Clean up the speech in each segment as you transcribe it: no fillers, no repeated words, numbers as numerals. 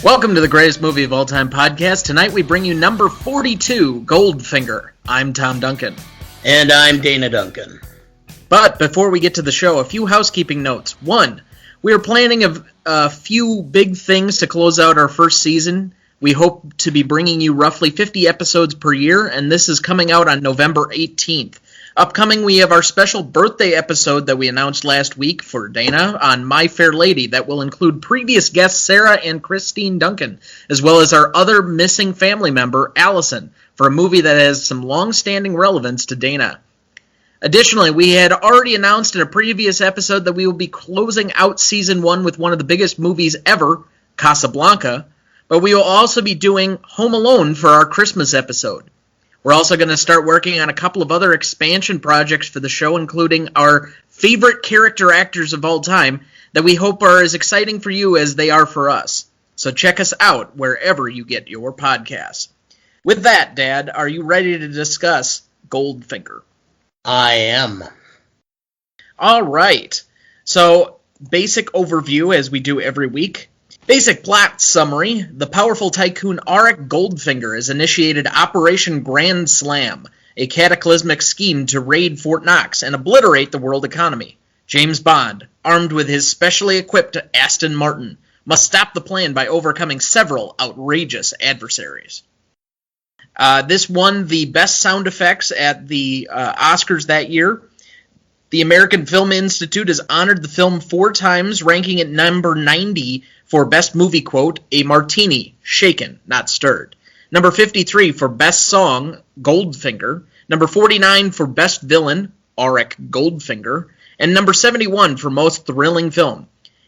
Welcome to the Greatest Movie of All Time podcast. Tonight we bring you number 42, Goldfinger. I'm Tom Duncan. And I'm Dana Duncan. But before we get to the show, a few housekeeping notes. One, we are planning a few big things to close out our first season. We hope to be bringing you roughly 50 episodes per year, and this is coming out on November 18th. Upcoming, we have our special birthday episode that we announced last week for Dana on My Fair Lady that will include previous guests Sarah and Christine Duncan, as well as our other missing family member, Allison, for a movie that has some long-standing relevance to Dana. Additionally, we had already announced in a previous episode that we will be closing out Season 1 with one of the biggest movies ever, Casablanca, but we will also be doing Home Alone for our Christmas episode. We're also going to start working on a couple of other expansion projects for the show, including our favorite character actors of all time that we hope are as exciting for you as they are for us. So check us out wherever you get your podcasts. With that, Dad, are you ready to discuss Goldfinger? I am. All right. So, basic overview as we do every week. Basic plot summary, the powerful tycoon Auric Goldfinger has initiated Operation Grand Slam, a cataclysmic scheme to raid Fort Knox and obliterate the world economy. James Bond, armed with his specially equipped Aston Martin, must stop the plan by overcoming several outrageous adversaries. This won the Best Sound Effects at the Oscars that year. The American Film Institute has honored the film 4 times, ranking it number 90 for Best Movie Quote, A Martini, Shaken, Not Stirred. Number 53 for Best Song, Goldfinger. Number 49 for Best Villain, Auric Goldfinger. And number 71 for Most Thrilling Film.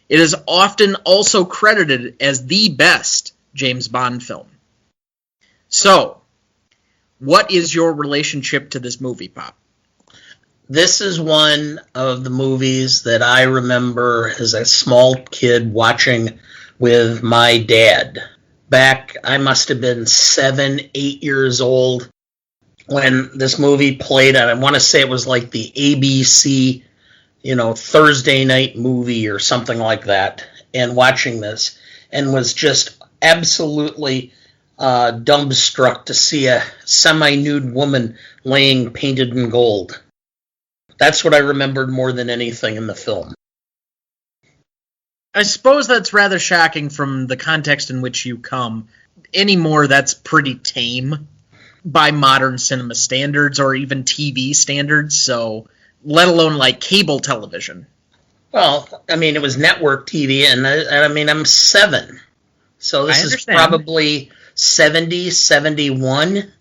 It is often also credited as the best James Bond film. So, what is your relationship to this movie, Pop? This is one of the movies that I remember as a small kid watching with my dad. Back, I must have been 7, 8 years old when this movie played. I want to say it was like the ABC, Thursday night movie or something like that. And watching this and was just absolutely dumbstruck to see a semi-nude woman laying painted in gold. That's what I remembered more than anything in the film. I suppose that's rather shocking from the context in which you come. Anymore, that's pretty tame by modern cinema standards or even TV standards, so let alone like cable television. Well, I mean, it was network TV, and I'm 7. So this is probably 70, 71.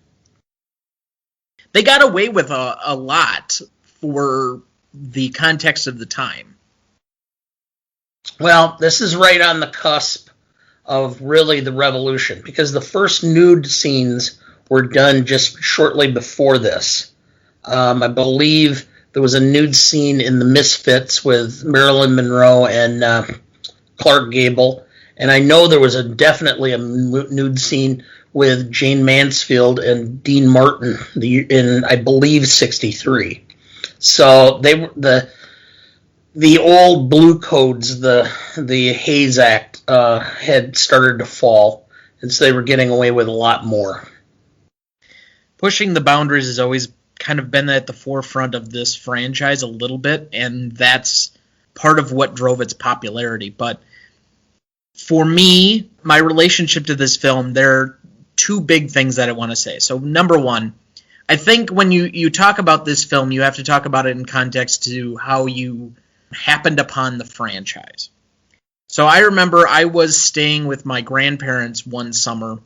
They got away with a lot for the context of the time. Well, this is right on the cusp of really the revolution, because the first nude scenes were done just shortly before this. I believe there was a nude scene in The Misfits with Marilyn Monroe and Clark Gable, and I know there was definitely a nude scene with Jane Mansfield and Dean Martin in, I believe, 1963. So they were the old blue codes, the Hayes Act had started to fall, and so they were getting away with a lot more. Pushing the boundaries has always kind of been at the forefront of this franchise a little bit, and that's part of what drove its popularity. But for me, my relationship to this film, there are 2 big things that I want to say. So number 1, I think when you talk about this film, you have to talk about it in context to how you happened upon the franchise. So I remember I was staying with my grandparents one summer,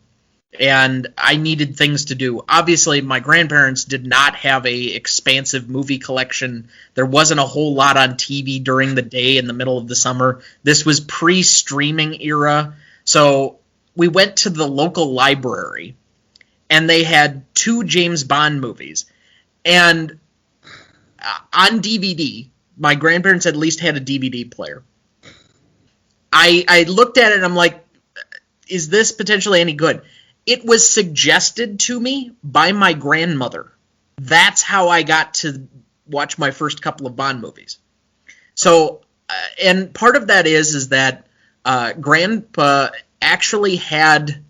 and I needed things to do. Obviously, my grandparents did not have a expansive movie collection. There wasn't a whole lot on TV during the day in the middle of the summer. This was pre-streaming era. So we went to the local library, and they had 2 James Bond movies. And on DVD, my grandparents at least had a DVD player. I looked at it and I'm like, is this potentially any good? It was suggested to me by my grandmother. That's how I got to watch my first couple of Bond movies. So, and part of that is that Grandpa actually had...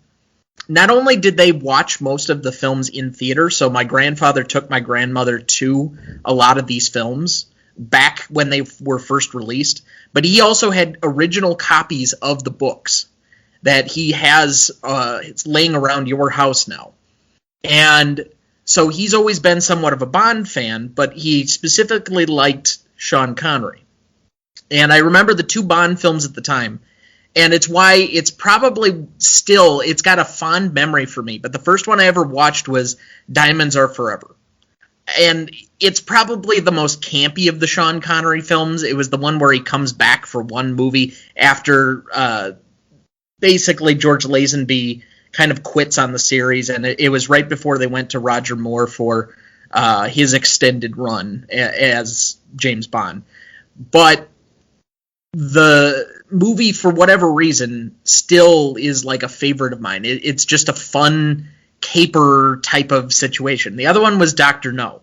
Not only did they watch most of the films in theater, so my grandfather took my grandmother to a lot of these films back when they were first released, but he also had original copies of the books that he has it's laying around your house now. And so he's always been somewhat of a Bond fan, but he specifically liked Sean Connery. And I remember the 2 Bond films at the time, and it's why it's probably still, it's got a fond memory for me. But the first one I ever watched was Diamonds Are Forever. And it's probably the most campy of the Sean Connery films. It was the one where he comes back for one movie after basically George Lazenby kind of quits on the series. And it was right before they went to Roger Moore for his extended run as James Bond. But the movie, for whatever reason, still is like a favorite of mine. It's just a fun caper type of situation. The other one was Dr. No.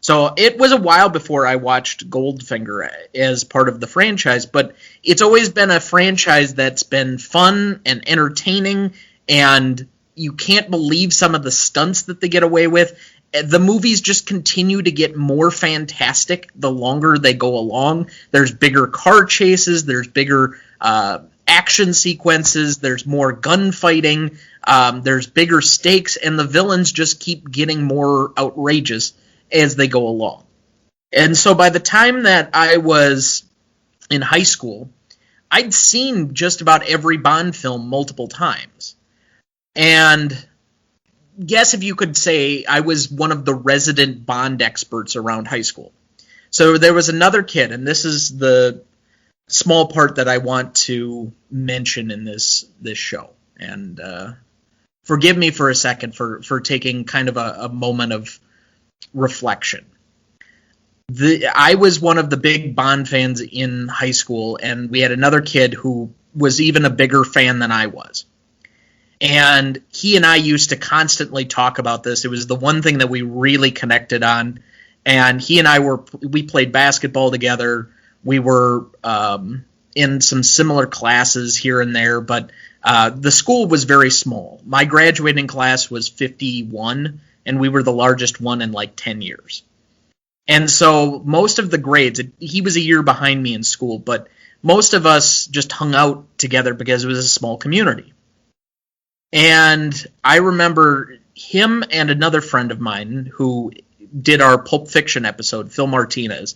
So it was a while before I watched Goldfinger as part of the franchise, but it's always been a franchise that's been fun and entertaining, and you can't believe some of the stunts that they get away with. The movies just continue to get more fantastic the longer they go along. There's bigger car chases, there's bigger action sequences, there's more gunfighting, there's bigger stakes, and the villains just keep getting more outrageous as they go along. And so by the time that I was in high school, I'd seen just about every Bond film multiple times. And guess if you could say I was one of the resident Bond experts around high school. So there was another kid, and this is the small part that I want to mention in this show. And forgive me for a second for taking kind of a moment of reflection. I was one of the big Bond fans in high school, and we had another kid who was even a bigger fan than I was. And he and I used to constantly talk about this. It was the one thing that we really connected on. And he and we played basketball together. We were in some similar classes here and there, but the school was very small. My graduating class was 51, and we were the largest one in like 10 years. And so most of the grades, he was a year behind me in school, but most of us just hung out together because it was a small community. And I remember him and another friend of mine who did our Pulp Fiction episode, Phil Martinez.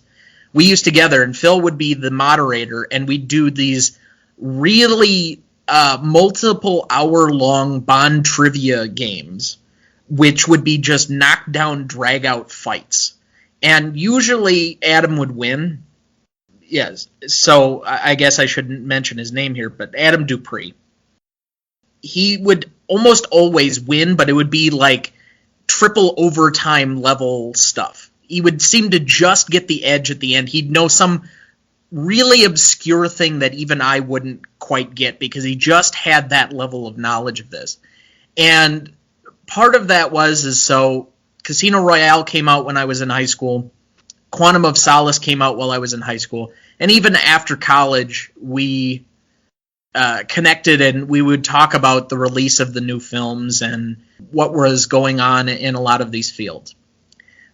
We used together, and Phil would be the moderator, and we'd do these really multiple hour-long Bond trivia games, which would be just knockdown, drag-out fights. And usually Adam would win. Yes, so I guess I shouldn't mention his name here, but Adam Dupree. He would almost always win, but it would be like triple overtime level stuff. He would seem to just get the edge at the end. He'd know some really obscure thing that even I wouldn't quite get because he just had that level of knowledge of this. And part of that is so Casino Royale came out when I was in high school. Quantum of Solace came out while I was in high school. And even after college, we connected, and we would talk about the release of the new films and what was going on in a lot of these fields.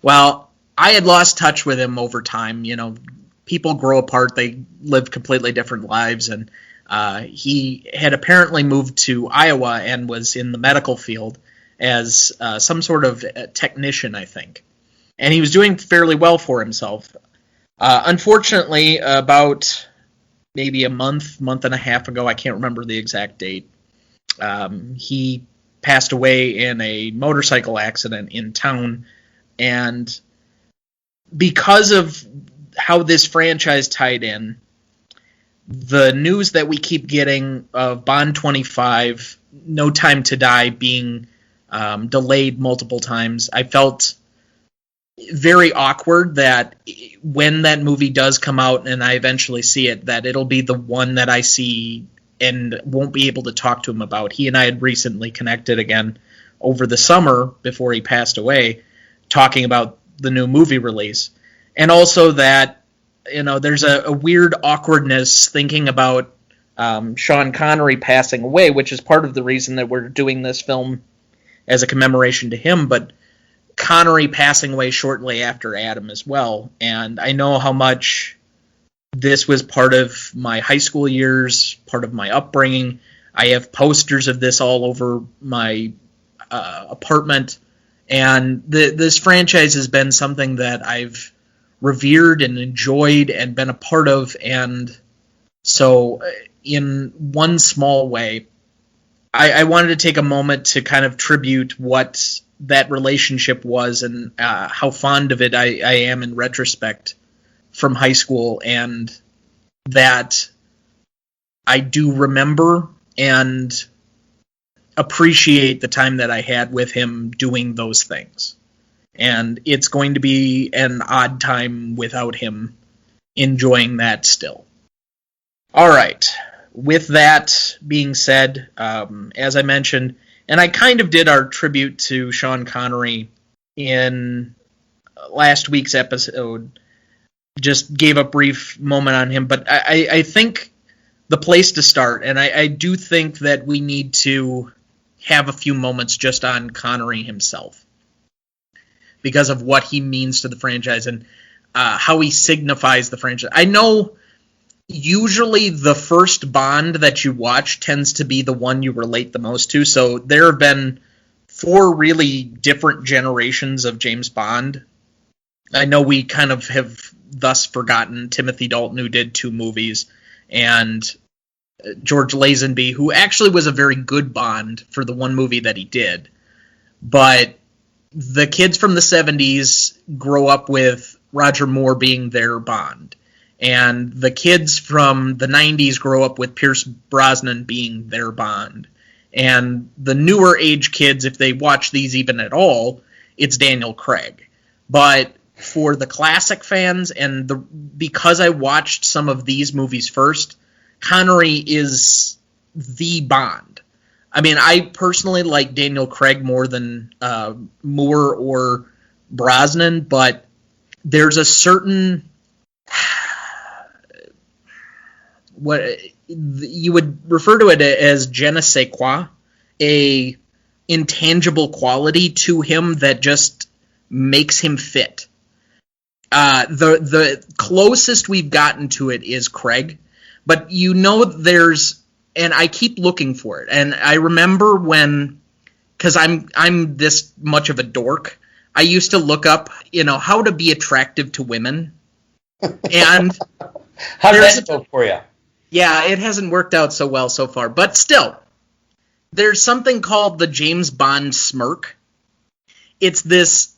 Well, I had lost touch with him over time. You know, people grow apart. They live completely different lives, and he had apparently moved to Iowa and was in the medical field as some sort of technician, I think. And he was doing fairly well for himself. Unfortunately, about maybe a month and a half ago, I can't remember the exact date, he passed away in a motorcycle accident in town. And because of how this franchise tied in, the news that we keep getting of Bond 25, No Time to Die, being delayed multiple times, I felt very awkward that when that movie does come out and I eventually see it, that it'll be the one that I see and won't be able to talk to him about. He and I had recently connected again over the summer before he passed away, talking about the new movie release. And also that, you know, there's a weird awkwardness thinking about Sean Connery passing away, which is part of the reason that we're doing this film as a commemoration to him, but Connery passing away shortly after Adam as well. And I know how much this was part of my high school years, part of my upbringing. I have posters of this all over my apartment, and this franchise has been something that I've revered and enjoyed and been a part of. And so in one small way, I wanted to take a moment to kind of tribute what that relationship was and how fond of it I am in retrospect from high school, and that I do remember and appreciate the time that I had with him doing those things. And it's going to be an odd time without him enjoying that still. All right. With that being said, as I mentioned, and I kind of did our tribute to Sean Connery in last week's episode, just gave a brief moment on him, but I think the place to start, and I do think that we need to have a few moments just on Connery himself, because of what he means to the franchise and how he signifies the franchise. I know usually the first Bond that you watch tends to be the one you relate the most to, so there have been 4 really different generations of James Bond. I know we kind of have thus forgotten Timothy Dalton, who did 2 movies, and George Lazenby, who actually was a very good Bond for the 1 movie that he did. But the kids from the 70s grow up with Roger Moore being their Bond. And the kids from the 90s grow up with Pierce Brosnan being their Bond. And the newer age kids, if they watch these even at all, it's Daniel Craig. But for the classic fans, and because I watched some of these movies first, Connery is the Bond. I mean, I personally like Daniel Craig more than Moore or Brosnan, but there's a certain... what you would refer to it as je ne sais quoi, a intangible quality to him that just makes him fit. The closest we've gotten to it is Craig, but there's, and I keep looking for it, and I remember when, because I'm this much of a dork, I used to look up, how to be attractive to women, and how did that go for you? Yeah, it hasn't worked out so well so far, but still, there's something called the James Bond smirk. It's this,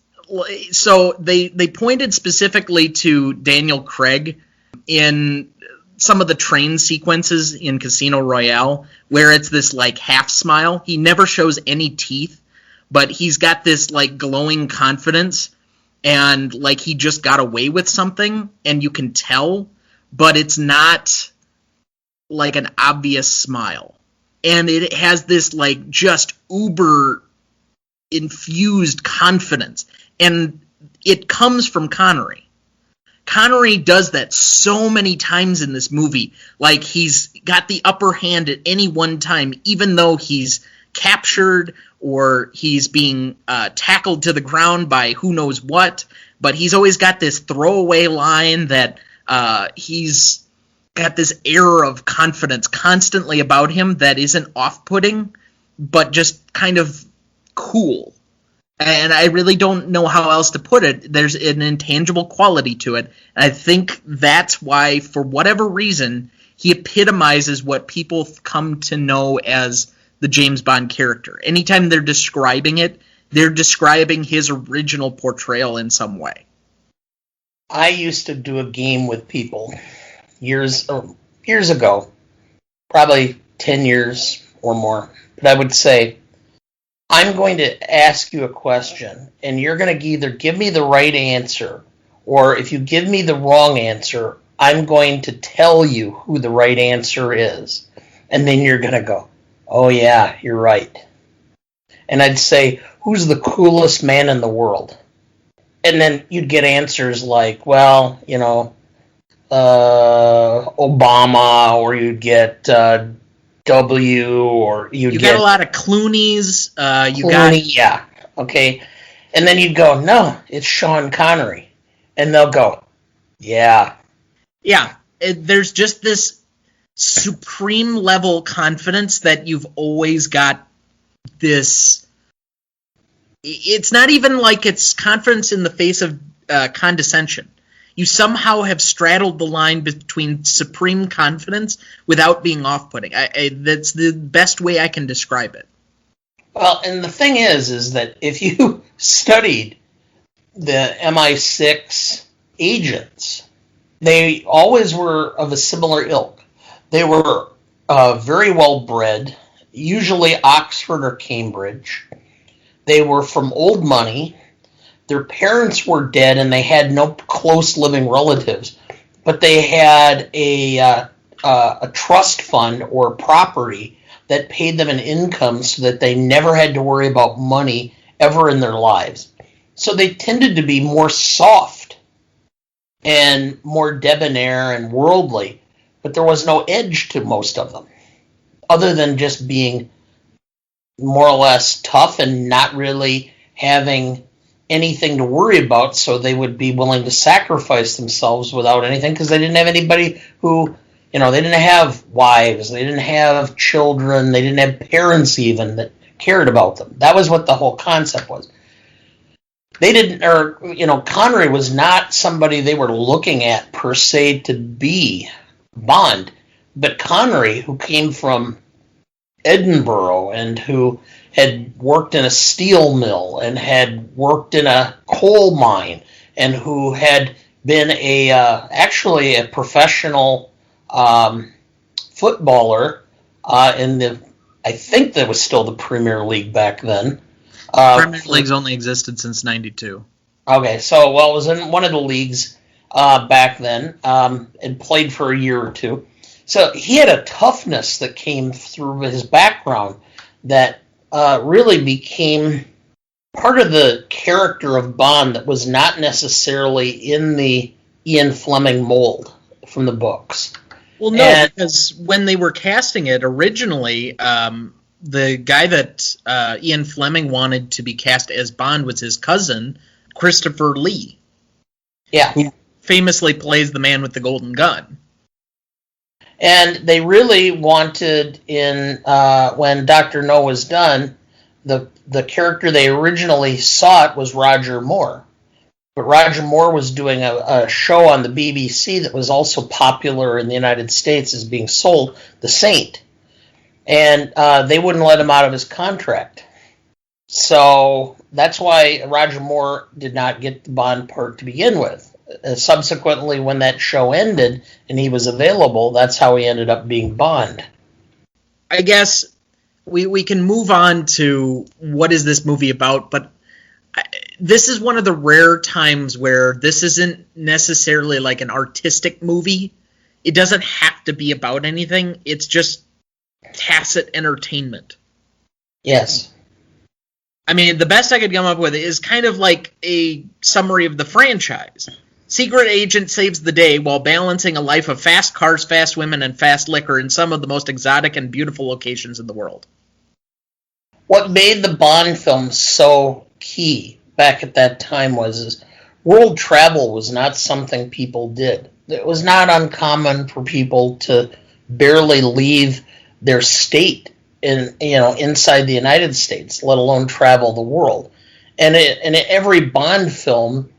so they pointed specifically to Daniel Craig in some of the train sequences in Casino Royale, where it's this like half smile. He never shows any teeth, but he's got this like glowing confidence, and like he just got away with something, and you can tell, but it's not like an obvious smile. And it has this like just uber infused confidence. And it comes from Connery. Connery does that so many times in this movie. Like he's got the upper hand at any one time, even though he's captured or he's being tackled to the ground by who knows what. But he's always got this throwaway line that he's got this air of confidence constantly about him that isn't off-putting, but just kind of cool. And I really don't know how else to put it. There's an intangible quality to it. And I think that's why, for whatever reason, he epitomizes what people come to know as the James Bond character. Anytime they're describing it, they're describing his original portrayal in some way. I used to do a game with people years ago, probably 10 years or more. But I would say, I'm going to ask you a question, and you're going to either give me the right answer, or if you give me the wrong answer, I'm going to tell you who the right answer is. And then you're going to go, oh yeah, you're right. And I'd say, who's the coolest man in the world? And then you'd get answers like, well, Obama, or you'd get W, or you got a lot of Clooney's. Yeah, okay. And then you'd go, no, it's Sean Connery. And they'll go, yeah. Yeah, there's just this supreme level confidence that you've always got this. It's not even like it's confidence in the face of condescension. You somehow have straddled the line between supreme confidence without being off-putting. That's the best way I can describe it. Well, and the thing is that if you studied the MI6 agents, they always were of a similar ilk. They were very well bred, usually Oxford or Cambridge. They were from old money. Their parents were dead and they had no close living relatives, but they had a trust fund or property that paid them an income so that they never had to worry about money ever in their lives. So they tended to be more soft and more debonair and worldly, but there was no edge to most of them, other than just being more or less tough and not really having anything to worry about, so they would be willing to sacrifice themselves without anything because they didn't have anybody who, they didn't have wives, they didn't have children, they didn't have parents even that cared about them. That was what the whole concept was. They didn't, Connery was not somebody they were looking at per se to be Bond, but Connery, who came from Edinburgh and who had worked in a steel mill and had worked in a coal mine and who had been actually a professional footballer in I think that was still the Premier League back then. Premier League's only existed since '92. Okay, so it was in one of the leagues back then, and played for a year or two. So he had a toughness that came through his background that really became part of the character of Bond that was not necessarily in the Ian Fleming mold from the books. Well, no, because when they were casting it originally, the guy that Ian Fleming wanted to be cast as Bond was his cousin, Christopher Lee. Yeah. Who famously plays the man with the golden gun. And they really wanted, when Dr. No was done, the character they originally sought was Roger Moore. But Roger Moore was doing a show on the BBC that was also popular in the United States as being sold, The Saint. And they wouldn't let him out of his contract. So that's why Roger Moore did not get the Bond part to begin with. Subsequently, when that show ended and he was available, that's how he ended up being Bond. I guess we can move on to what is this movie about, but this is one of the rare times where this isn't necessarily like an artistic movie. It doesn't have to be about anything. It's just tacit entertainment. Yes. I mean, the best I could come up with is kind of like a summary of the franchise. Secret agent saves the day while balancing a life of fast cars, fast women, and fast liquor in some of the most exotic and beautiful locations in the world. What made the Bond films so key back at that time was world travel was not something people did. It was not uncommon for people to barely leave their state inside the United States, let alone travel the world. And in every Bond film,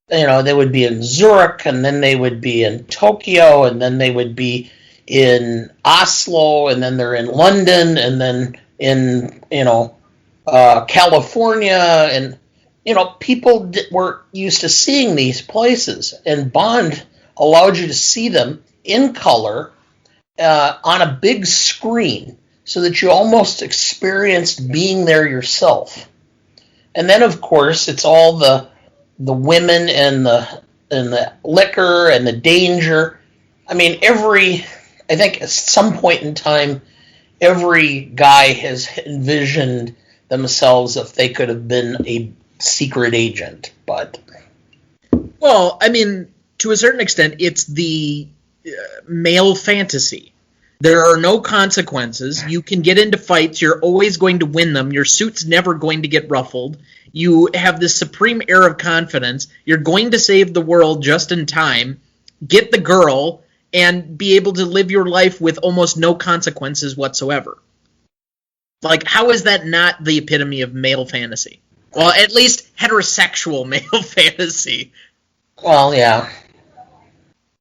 they would be in Zurich, and then they would be in Tokyo, and then they would be in Oslo, and then they're in London, and then in California, and people were used to seeing these places, and Bond allowed you to see them in color on a big screen, so that you almost experienced being there yourself. And then, of course, it's all the women and the liquor and the danger. I mean, I think at some point in time, every guy has envisioned themselves if they could have been a secret agent. But well, I mean, to a certain extent, it's the male fantasy. There are no consequences. You can get into fights. You're always going to win them. Your suit's never going to get ruffled. You have this supreme air of confidence. You're going to save the world just in time, get the girl, and be able to live your life with almost no consequences whatsoever. Like, how is that not the epitome of male fantasy? Well, at least heterosexual male fantasy. Well, yeah.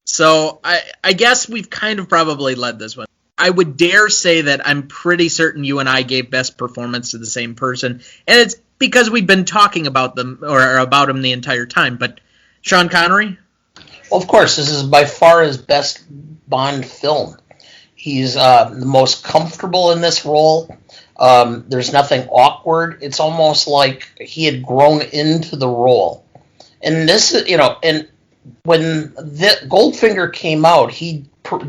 So I guess we've kind of probably led this one. I would dare say that I'm pretty certain you and I gave best performance to the same person, and it's because we've been talking about them or about him the entire time. But Sean Connery? Well, of course, this is by far his best Bond film. He's the most comfortable in this role. There's nothing awkward. It's almost like he had grown into the role. And this, and when Goldfinger came out, he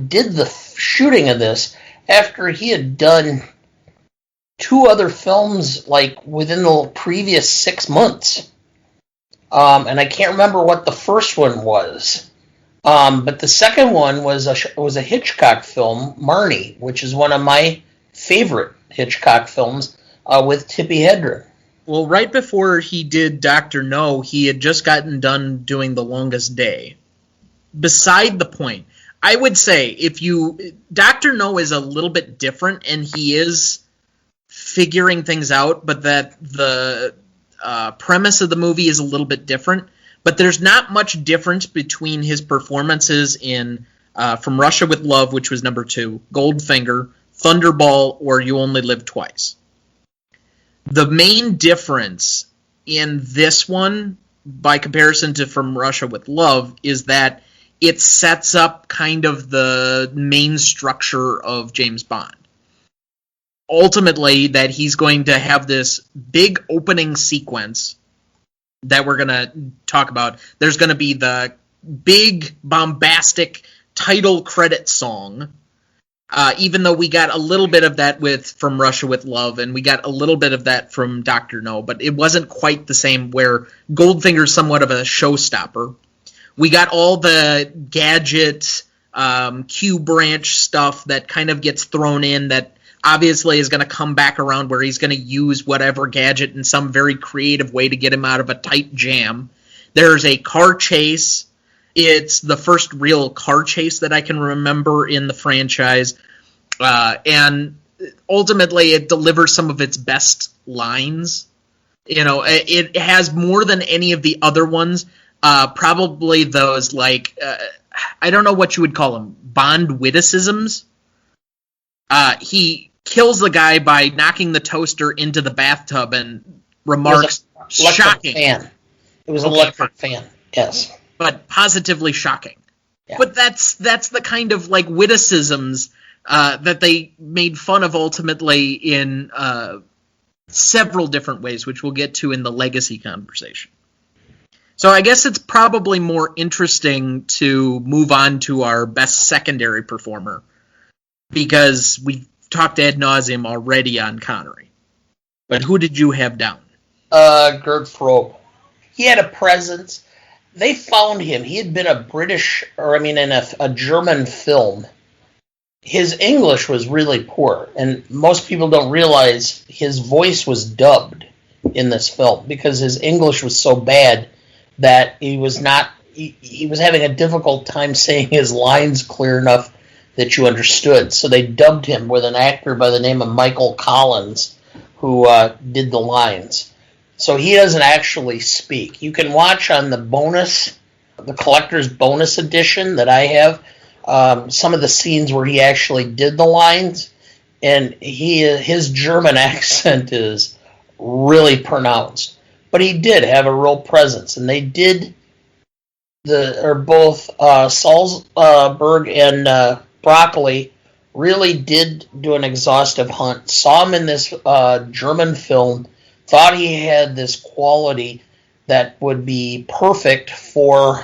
did the shooting of this after he had done 2 other films like within the previous 6 months. And I can't remember what the first one was. But the second one was a Hitchcock film, Marnie, which is one of my favorite Hitchcock films with Tippi Hedren. Well, right before he did Dr. No, he had just gotten done doing The Longest Day. Beside the point, I would say Dr. No is a little bit different, and he is figuring things out, but that the premise of the movie is a little bit different. But there's not much difference between his performances in From Russia with Love, which was number 2, Goldfinger, Thunderball, or You Only Live Twice. The main difference in this one, by comparison to From Russia with Love, is that it sets up kind of the main structure of James Bond. Ultimately, that he's going to have this big opening sequence that we're going to talk about. There's going to be the big, bombastic title credit song, even though we got a little bit of that From Russia with Love, and we got a little bit of that from Dr. No, but it wasn't quite the same, where Goldfinger's somewhat of a showstopper. We got all the gadget, Q branch stuff that kind of gets thrown in that obviously is going to come back around, where he's going to use whatever gadget in some very creative way to get him out of a tight jam. There's a car chase. It's the first real car chase that I can remember in the franchise. And ultimately, it delivers some of its best lines. It has more than any of the other ones. Probably those, I don't know what you would call them, Bond witticisms. He kills the guy by knocking the toaster into the bathtub and remarks, shocking. Fan. It was an electric fan, yes. But positively shocking. Yeah. But that's the kind of witticisms that they made fun of ultimately in several different ways, which we'll get to in the legacy conversation. So I guess it's probably more interesting to move on to our best secondary performer, because we've talked ad nauseum already on Connery. But who did you have down? Gert Frobe. He had a presence. They found him. He had been in a German film. His English was really poor, and most people don't realize his voice was dubbed in this film because his English was so bad that he was having a difficult time saying his lines clear enough that you understood. So they dubbed him with an actor by the name of Michael Collins, who did the lines. So he doesn't actually speak. You can watch on the collector's bonus edition that I have, some of the scenes where he actually did the lines, and his German accent is really pronounced. But he did have a real presence, and they did both Salzburg and Broccoli really did do an exhaustive hunt, saw him in this German film, thought he had this quality that would be perfect for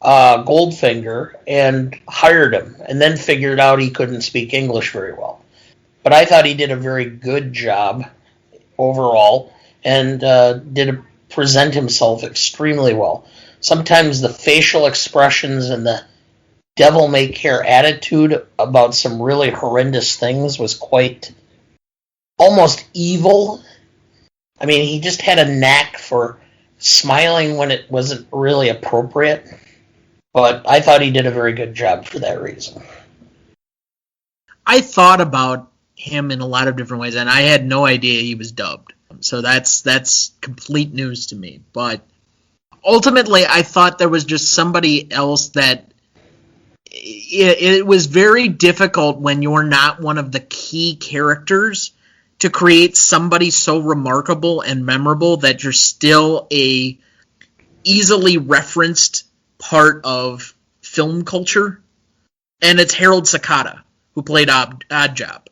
Goldfinger, and hired him, and then figured out he couldn't speak English very well. But I thought he did a very good job overall, and did present himself extremely well. sometimes the facial expressions and the devil-may-care attitude about some really horrendous things was quite almost evil. I mean, he just had a knack for smiling when it wasn't really appropriate. But I thought he did a very good job for that reason. I thought about him in a lot of different ways, and I had no idea he was dubbed. So that's complete news to me. But ultimately, I thought there was just somebody else that it was very difficult when you're not one of the key characters to create somebody so remarkable and memorable that you're still a easily referenced part of film culture. And it's Harold Sakata, who played Oddjob.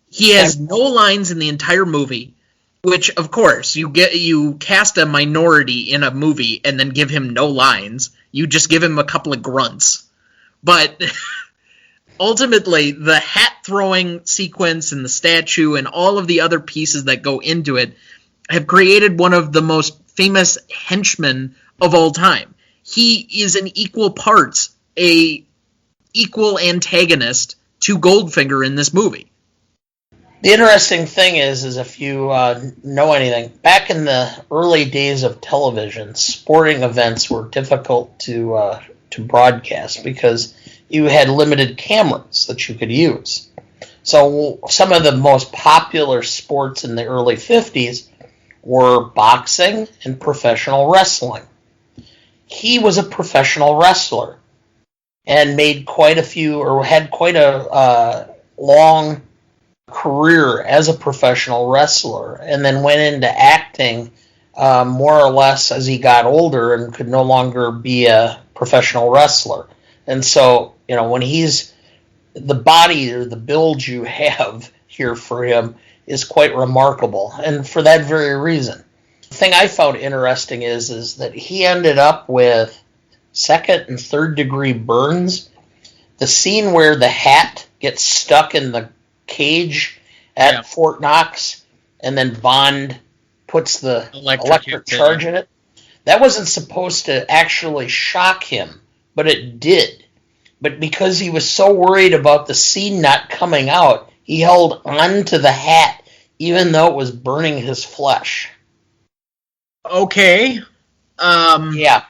He has no lines in the entire movie, which, of course, you cast a minority in a movie and then give him no lines. You just give him a couple of grunts. But ultimately, the hat-throwing sequence and the statue and all of the other pieces that go into it have created one of the most famous henchmen of all time. He is in equal parts a equal antagonist to Goldfinger in this movie. The interesting thing is if you know anything, back in the early days of television, sporting events were difficult to broadcast because you had limited cameras that you could use. So some of the most popular sports in the early 50s were boxing and professional wrestling. He was a professional wrestler and made quite a few, or had quite a long career as a professional wrestler, and then went into acting more or less as he got older and could no longer be a professional wrestler. And so, when he's the body or the build you have here for him is quite remarkable, and for that very reason. The thing I found interesting is that he ended up with second and third degree burns. The scene where the hat gets stuck in the cage at Fort Knox, and then Bond puts the electric charge in it, that wasn't supposed to actually shock him, but it did. But because he was so worried about the scene not coming out, he held on to the hat even though it was burning his flesh. Okay. Yeah.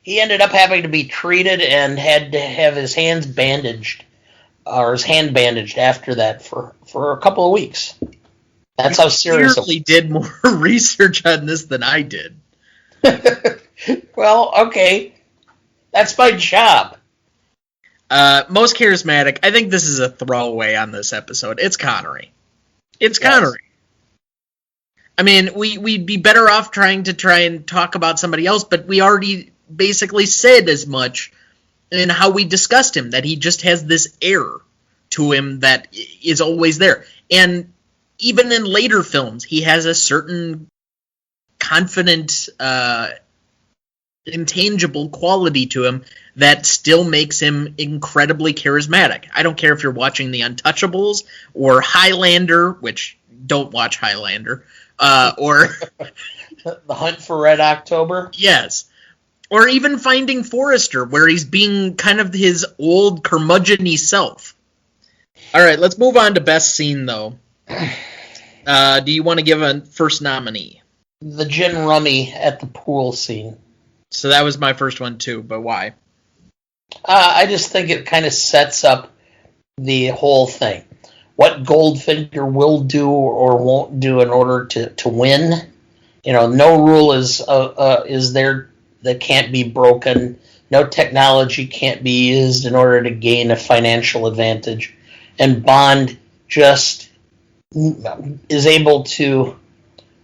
He ended up having to be treated and had to have his hands bandaged, or his hand bandaged after that for a couple of weeks. That's how serious it was. You clearly did more research on this than I did. Well, okay. That's my job. Most charismatic. I think this is a throwaway on this episode. It's Connery. It's Connery. I mean, we'd be better off trying and talk about somebody else, but we already basically said as much in how we discussed him, that he just has this air to him that is always there. And even in later films, he has a certain confident, intangible quality to him that still makes him incredibly charismatic. I don't care if you're watching The Untouchables or Highlander, which don't watch Highlander, or The Hunt for Red October. Yes. Or even Finding Forrester, where he's being kind of his old curmudgeon-y self. All right, let's move on to best scene, though. Do you want to give a first nominee? The gin rummy at the pool scene. So that was my first one, too, but why? I just think it kind of sets up the whole thing. What Goldfinger will do or won't do in order to win. No rule is there that can't be broken. No technology can't be used in order to gain a financial advantage. And Bond just is able to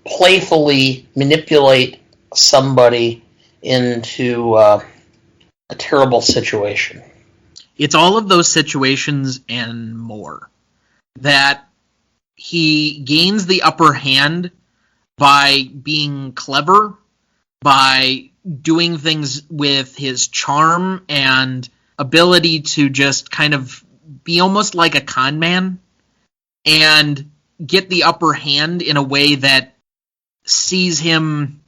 playfully manipulate somebody into a terrible situation. It's all of those situations and more. That he gains the upper hand by being clever, by doing things with his charm and ability to just kind of be almost like a con man and get the upper hand in a way that sees him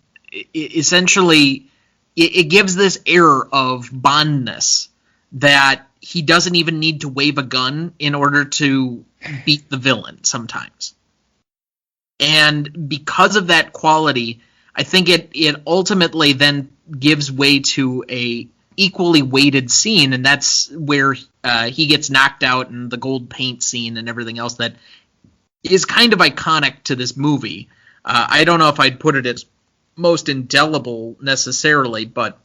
essentially it gives this air of Bondness that he doesn't even need to wave a gun in order to beat the villain sometimes. And because of that quality, I think it ultimately then gives way to a equally weighted scene, and that's where he gets knocked out and the gold paint scene and everything else that is kind of iconic to this movie. I don't know if I'd put it as most indelible necessarily, but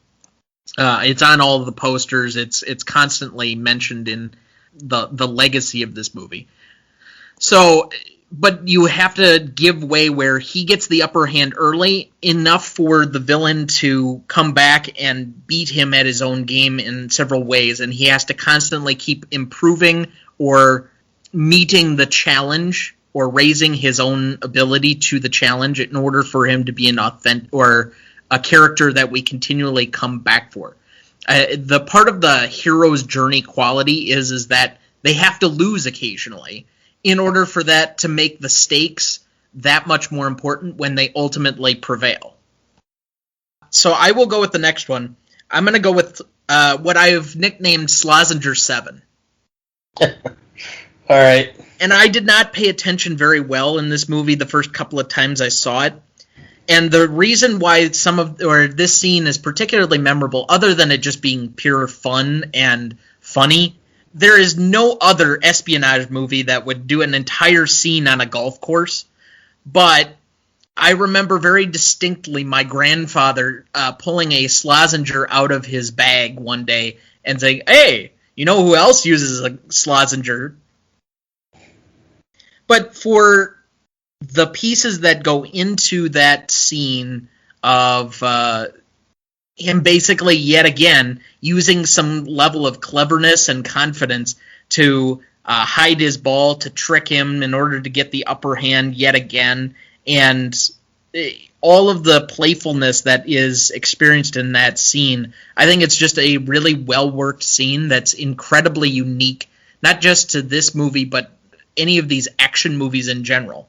it's on all of the posters. It's constantly mentioned in the legacy of this movie. So, but you have to give way where he gets the upper hand early enough for the villain to come back and beat him at his own game in several ways, and he has to constantly keep improving or meeting the challenge or raising his own ability to the challenge in order for him to be an authentic or a character that we continually come back for. The part of the hero's journey quality is that they have to lose occasionally in order for that to make the stakes that much more important when they ultimately prevail. So I will go with the next one. I'm going to go with what I've nicknamed Slazenger 7. All right. And I did not pay attention very well in this movie the first couple of times I saw it. And the reason why this scene is particularly memorable, other than it just being pure fun and funny, there is no other espionage movie that would do an entire scene on a golf course. But I remember very distinctly my grandfather pulling a Slazenger out of his bag one day and saying, "Hey, you know who else uses a Slazenger?" But for the pieces that go into that scene of him basically, yet again, using some level of cleverness and confidence to hide his ball, to trick him in order to get the upper hand yet again, and all of the playfulness that is experienced in that scene, I think it's just a really well-worked scene that's incredibly unique, not just to this movie, but any of these action movies in general.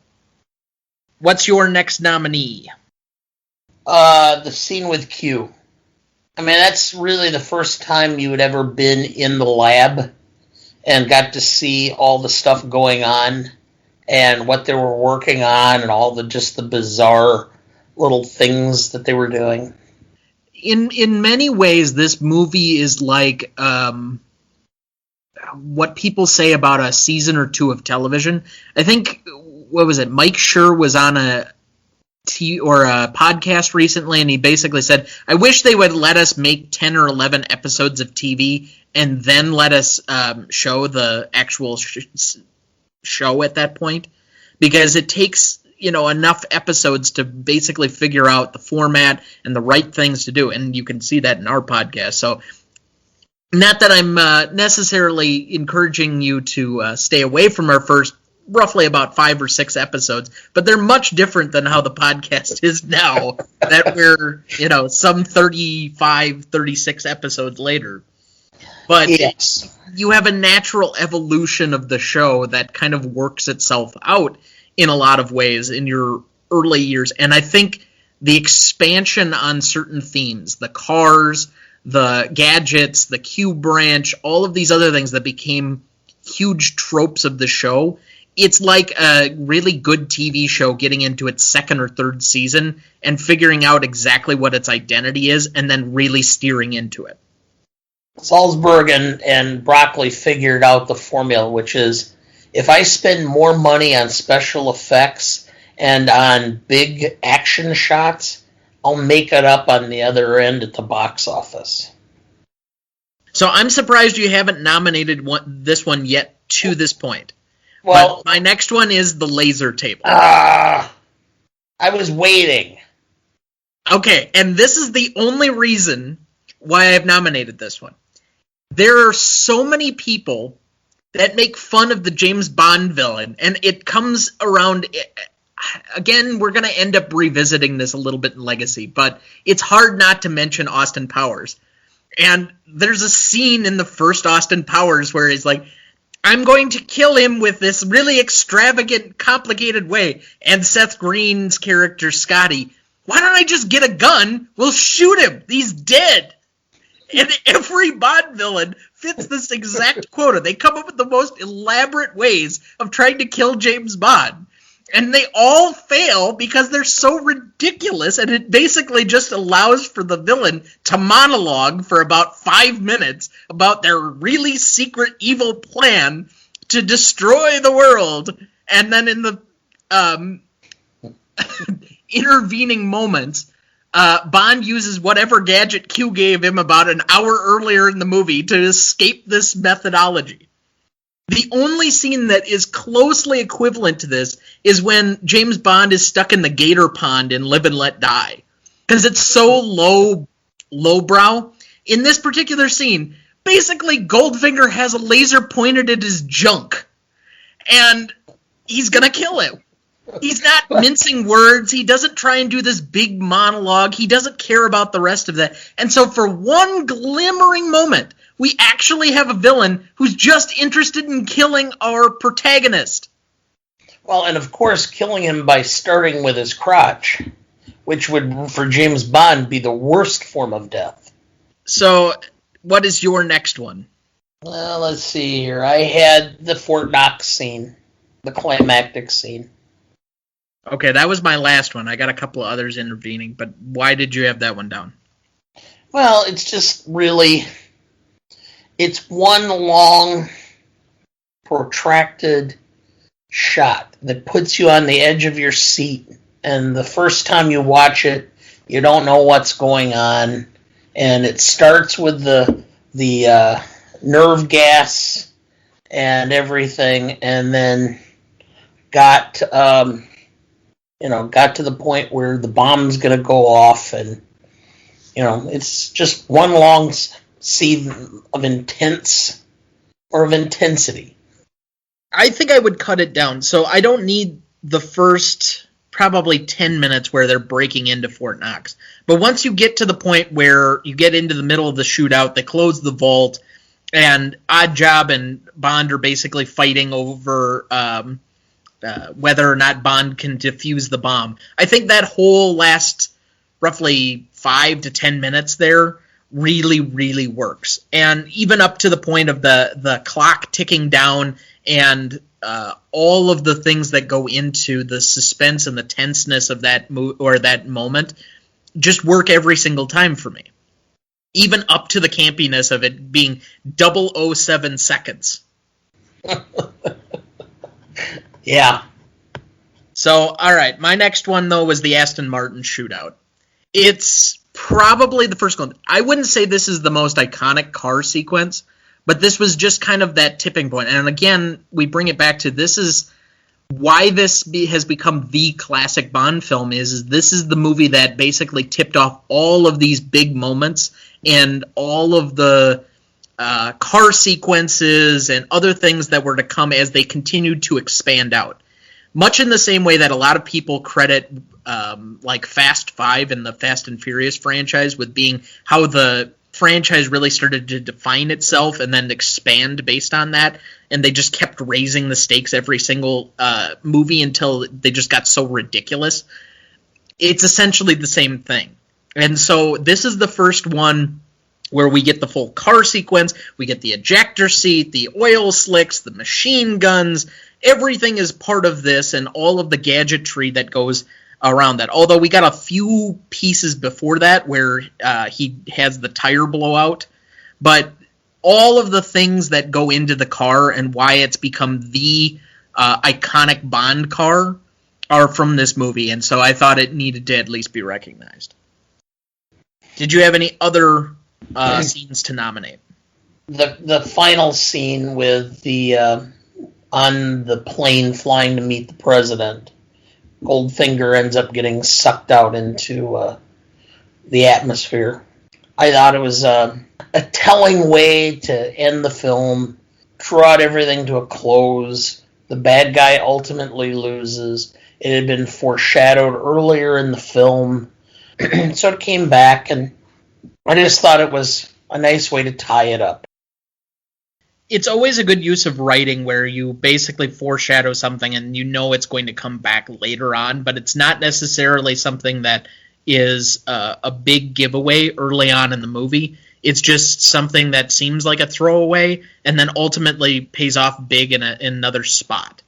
What's your next nominee? The scene with Q. I mean, that's really the first time you had ever been in the lab and got to see all the stuff going on and what they were working on and all the bizarre little things that they were doing. In many ways, this movie is like what people say about a season or two of television. I think, what was it, Mike Schur was on a podcast recently, and he basically said, I wish they would let us make 10 or 11 episodes of TV and then let us show the actual show at that point, because it takes enough episodes to basically figure out the format and the right things to do, and you can see that in our podcast. So not that I'm necessarily encouraging you to stay away from our first roughly about 5 or 6 episodes, but they're much different than how the podcast is now, that we're, some 35, 36 episodes later. But yes, you have a natural evolution of the show that kind of works itself out in a lot of ways in your early years. And I think the expansion on certain themes, the cars, the gadgets, the Q branch, all of these other things that became huge tropes of the show, it's like a really good TV show getting into its second or third season and figuring out exactly what its identity is and then really steering into it. Salzburg and Broccoli figured out the formula, which is, if I spend more money on special effects and on big action shots, I'll make it up on the other end at the box office. So I'm surprised you haven't nominated this one yet to this point. Well, but my next one is the laser table. I was waiting. Okay, and this is the only reason why I've nominated this one. There are so many people that make fun of the James Bond villain, and it comes around. Again, we're going to end up revisiting this a little bit in Legacy, but it's hard not to mention Austin Powers. And there's a scene in the first Austin Powers where he's like, I'm going to kill him with this really extravagant, complicated way. And Seth Green's character, Scotty, why don't I just get a gun? We'll shoot him. He's dead. And every Bond villain fits this exact quota. They come up with the most elaborate ways of trying to kill James Bond. And they all fail because they're so ridiculous, and it basically just allows for the villain to monologue for about 5 minutes about their really secret evil plan to destroy the world. And then in the intervening moments, Bond uses whatever gadget Q gave him about an hour earlier in the movie to escape this methodology. The only scene that is closely equivalent to this is when James Bond is stuck in the gator pond in Live and Let Die. Because it's so lowbrow. In this particular scene, basically Goldfinger has a laser pointed at his junk. And he's going to kill him. He's not mincing words. He doesn't try and do this big monologue. He doesn't care about the rest of that. And so for one glimmering moment, we actually have a villain who's just interested in killing our protagonist. Well, and of course, killing him by starting with his crotch, which would, for James Bond, be the worst form of death. So, what is your next one? Well, let's see here. I had the Fort Knox scene, the climactic scene. Okay, that was my last one. I got a couple of others intervening, but why did you have that one down? Well, it's just really... It's one long, protracted shot that puts you on the edge of your seat. And the first time you watch it, you don't know what's going on. And it starts with the nerve gas and everything, and then got to the point where the bomb's going to go off, and it's just one long scene of intensity. I think I would cut it down. So I don't need the first probably 10 minutes where they're breaking into Fort Knox. But once you get to the point where you get into the middle of the shootout, they close the vault, and Oddjob and Bond are basically fighting over whether or not Bond can defuse the bomb. I think that whole last roughly 5 to 10 minutes there really, really works. And even up to the point of the clock ticking down and all of the things that go into the suspense and the tenseness of that that moment just work every single time for me. Even up to the campiness of it being 007 seconds. Yeah. So, all right, my next one, though, was the Aston Martin shootout. It's probably the first one. I wouldn't say this is the most iconic car sequence, but this was just kind of that tipping point. And again, we bring it back to this is why this has become the classic Bond film is this is the movie that basically tipped off all of these big moments and all of the car sequences and other things that were to come as they continued to expand out. Much in the same way that a lot of people credit like Fast 5 and the Fast and Furious franchise with being how the franchise really started to define itself and then expand based on that, and they just kept raising the stakes every single movie until they just got so ridiculous. It's essentially the same thing. And so this is the first one where we get the full car sequence, we get the ejector seat, the oil slicks, the machine guns, everything is part of this and all of the gadgetry that goes around that. Although we got a few pieces before that where he has the tire blowout, but all of the things that go into the car and why it's become the iconic Bond car are from this movie, and so I thought it needed to at least be recognized. Did you have any other scenes to nominate? The final scene with the on the plane flying to meet the president, Goldfinger ends up getting sucked out into the atmosphere. I thought it was a telling way to end the film, draw everything to a close. The bad guy ultimately loses. It had been foreshadowed earlier in the film, so it came back, and I just thought it was a nice way to tie it up. It's always a good use of writing where you basically foreshadow something and you know it's going to come back later on, but it's not necessarily something that is a big giveaway early on in the movie. It's just something that seems like a throwaway and then ultimately pays off big in another spot.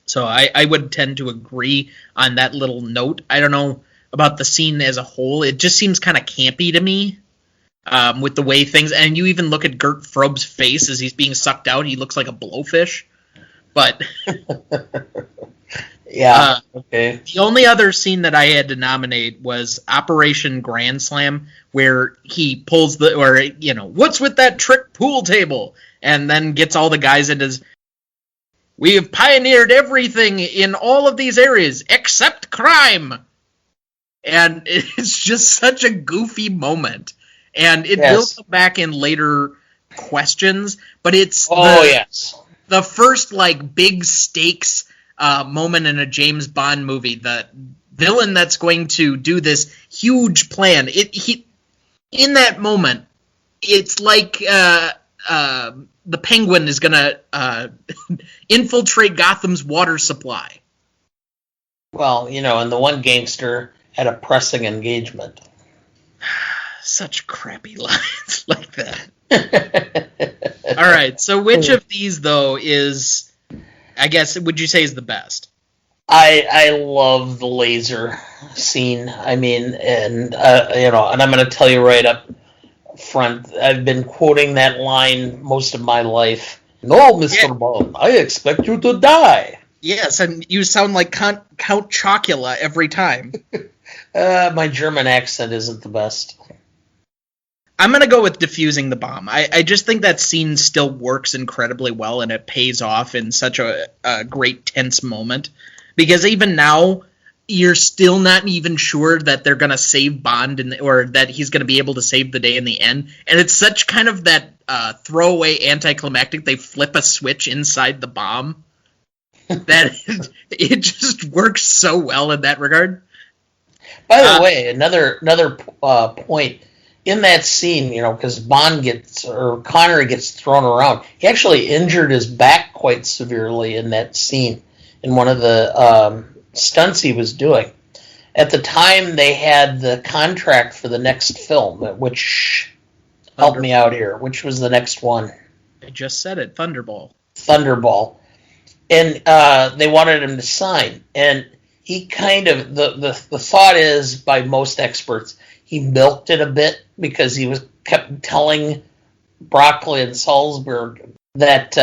So I would tend to agree on that little note. I don't know about the scene as a whole. It just seems kind of campy to me with the way things... And you even look at Gert Frobe's face as he's being sucked out. He looks like a blowfish. But... Yeah, okay. The only other scene that I had to nominate was Operation Grand Slam, where he pulls what's with that trick pool table? And then gets all the guys into his... We have pioneered everything in all of these areas except crime. And it's just such a goofy moment. And it will come back in later questions, but it's the first big stakes moment in a James Bond movie. The villain that's going to do this huge plan. In that moment, it's like the Penguin is going to infiltrate Gotham's water supply. Well, and the one gangster had a pressing engagement. Such crappy lines like that. All right, so which of these, though, is... I guess, would you say is the best? I love the laser scene. I mean, and I'm going to tell you right up front, I've been quoting that line most of my life. No, Mr. Bond, I expect you to die. Yes, and you sound like Count Chocula every time. My German accent isn't the best. I'm going to go with defusing the bomb. I just think that scene still works incredibly well, and it pays off in such a great tense moment. Because even now, you're still not even sure that they're going to save Bond or that he's going to be able to save the day in the end. And it's such kind of that throwaway anticlimactic, they flip a switch inside the bomb, that it just works so well in that regard. By the way, another point... In that scene, because Connery gets thrown around, he actually injured his back quite severely in that scene in one of the stunts he was doing. At the time, they had the contract for the next film, which help me out here. Which was the next one? I just said it, Thunderball. And they wanted him to sign, and he kind of the thought is by most experts. He milked it a bit because he kept telling Broccoli and Salzberg that,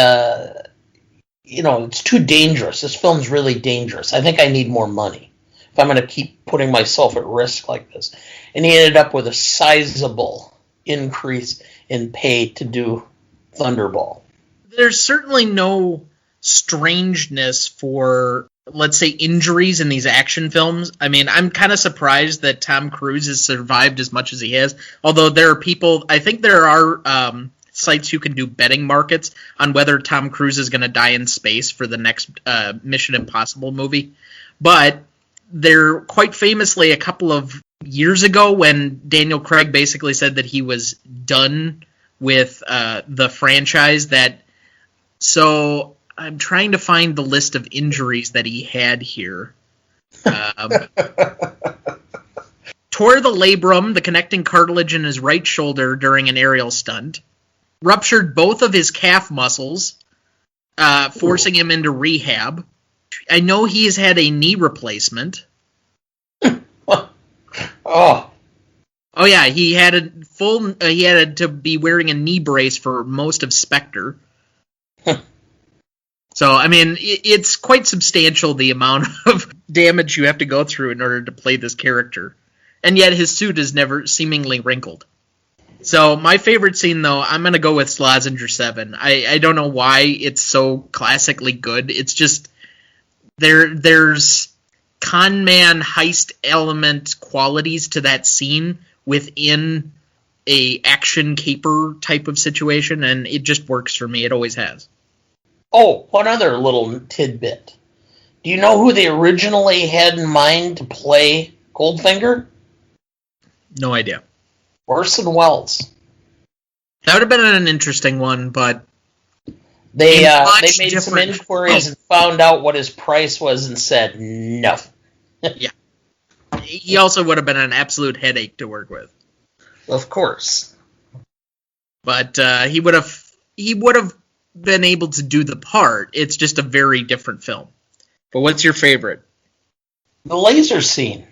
it's too dangerous. This film's really dangerous. I think I need more money if I'm going to keep putting myself at risk like this. And he ended up with a sizable increase in pay to do Thunderball. There's certainly no strangeness for... let's say, injuries in these action films. I mean, I'm kind of surprised that Tom Cruise has survived as much as he has. Although there are people, I think there are sites who can do betting markets on whether Tom Cruise is going to die in space for the next Mission Impossible movie. But there, quite famously, a couple of years ago when Daniel Craig basically said that he was done with the franchise, so I'm trying to find the list of injuries that he had here. Tore the labrum, the connecting cartilage in his right shoulder during an aerial stunt. Ruptured both of his calf muscles, forcing him into rehab. I know he has had a knee replacement. Oh yeah, he had he had to be wearing a knee brace for most of Spectre. So, I mean, it's quite substantial, the amount of damage you have to go through in order to play this character. And yet his suit is never seemingly wrinkled. So, my favorite scene, though, I'm going to go with Slazenger 7. I don't know why it's so classically good. It's just, there's con man heist element qualities to that scene within a action caper type of situation, and it just works for me. It always has. Oh, one other little tidbit. Do you know who they originally had in mind to play Goldfinger? No idea. Orson Welles. That would have been an interesting one, but... They made some inquiries and found out what his price was and said no. Yeah. he also would have been an absolute headache to work with. Of course. But he would have been able to do the part. It's just a very different film. But what's your favorite? The laser scene.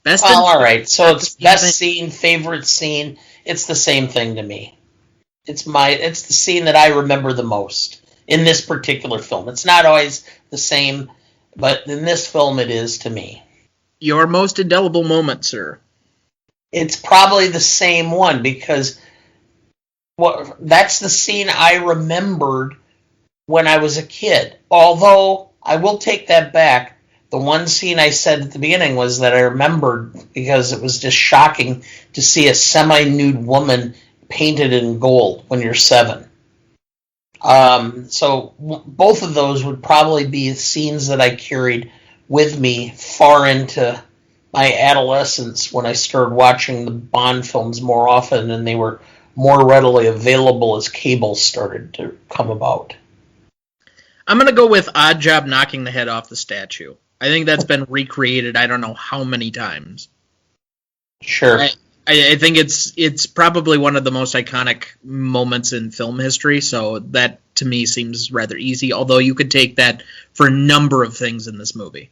Best. Well, all right. So it's best scene, favorite scene. It's the same thing to me. It's the scene that I remember the most in this particular film. It's not always the same, but in this film it is to me. Your most indelible moment, sir? It's probably the same one because that's the scene I remembered when I was a kid. Although, I will take that back. The one scene I said at the beginning was that I remembered because it was just shocking to see a semi-nude woman painted in gold when you're 7. So both of those would probably be scenes that I carried with me far into my adolescence when I started watching the Bond films more often and they were more readily available as cable started to come about. I'm going to go with Odd Job knocking the head off the statue. I think that's been recreated I don't know how many times. Sure. I think it's probably one of the most iconic moments in film history, so that to me seems rather easy, although you could take that for a number of things in this movie.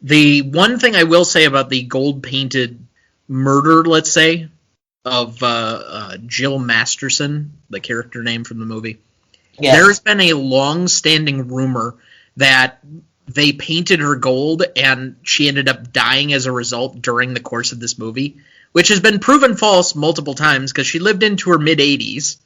The one thing I will say about the gold-painted murder, let's say, of Jill Masterson, the character name from the movie, yes. There's been a long-standing rumor that they painted her gold and she ended up dying as a result during the course of this movie, which has been proven false multiple times because she lived into her mid-80s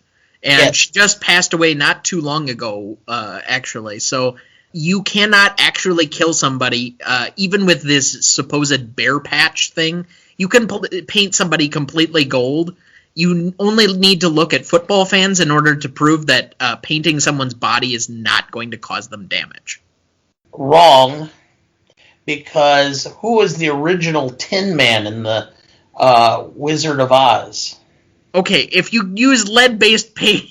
and yes. She just passed away not too long ago, actually. So you cannot actually kill somebody, even with this supposed bear patch thing. You can paint somebody completely gold. You only need to look at football fans in order to prove that painting someone's body is not going to cause them damage. Wrong, because who was the original Tin Man in the Wizard of Oz? Okay, if you use lead-based paint...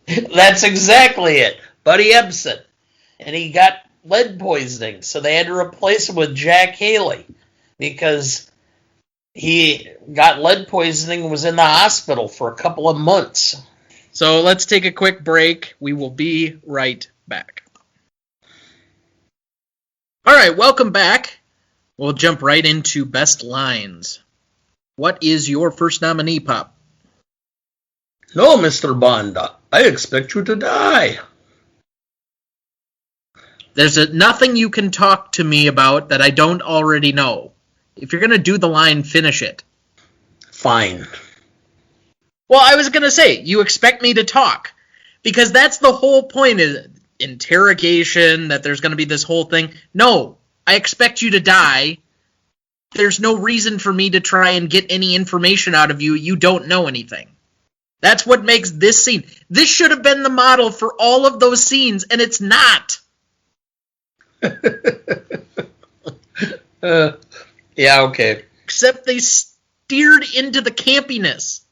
That's exactly it. Buddy Ebsen. And he got lead poisoning, so they had to replace him with Jack Haley because he got lead poisoning and was in the hospital for a couple of months. So let's take a quick break. We will be right back. All right, welcome back. We'll jump right into Best Lines. What is your first nominee, Pop? No, Mr. Bond, I expect you to die. There's nothing you can talk to me about that I don't already know. If you're going to do the line, finish it. Fine. Well, I was going to say, you expect me to talk. Because that's the whole point is interrogation, that there's going to be this whole thing. No, I expect you to die. There's no reason for me to try and get any information out of you. You don't know anything. That's what makes this scene. This should have been the model for all of those scenes, and it's not. Yeah, okay. Except they steered into the campiness.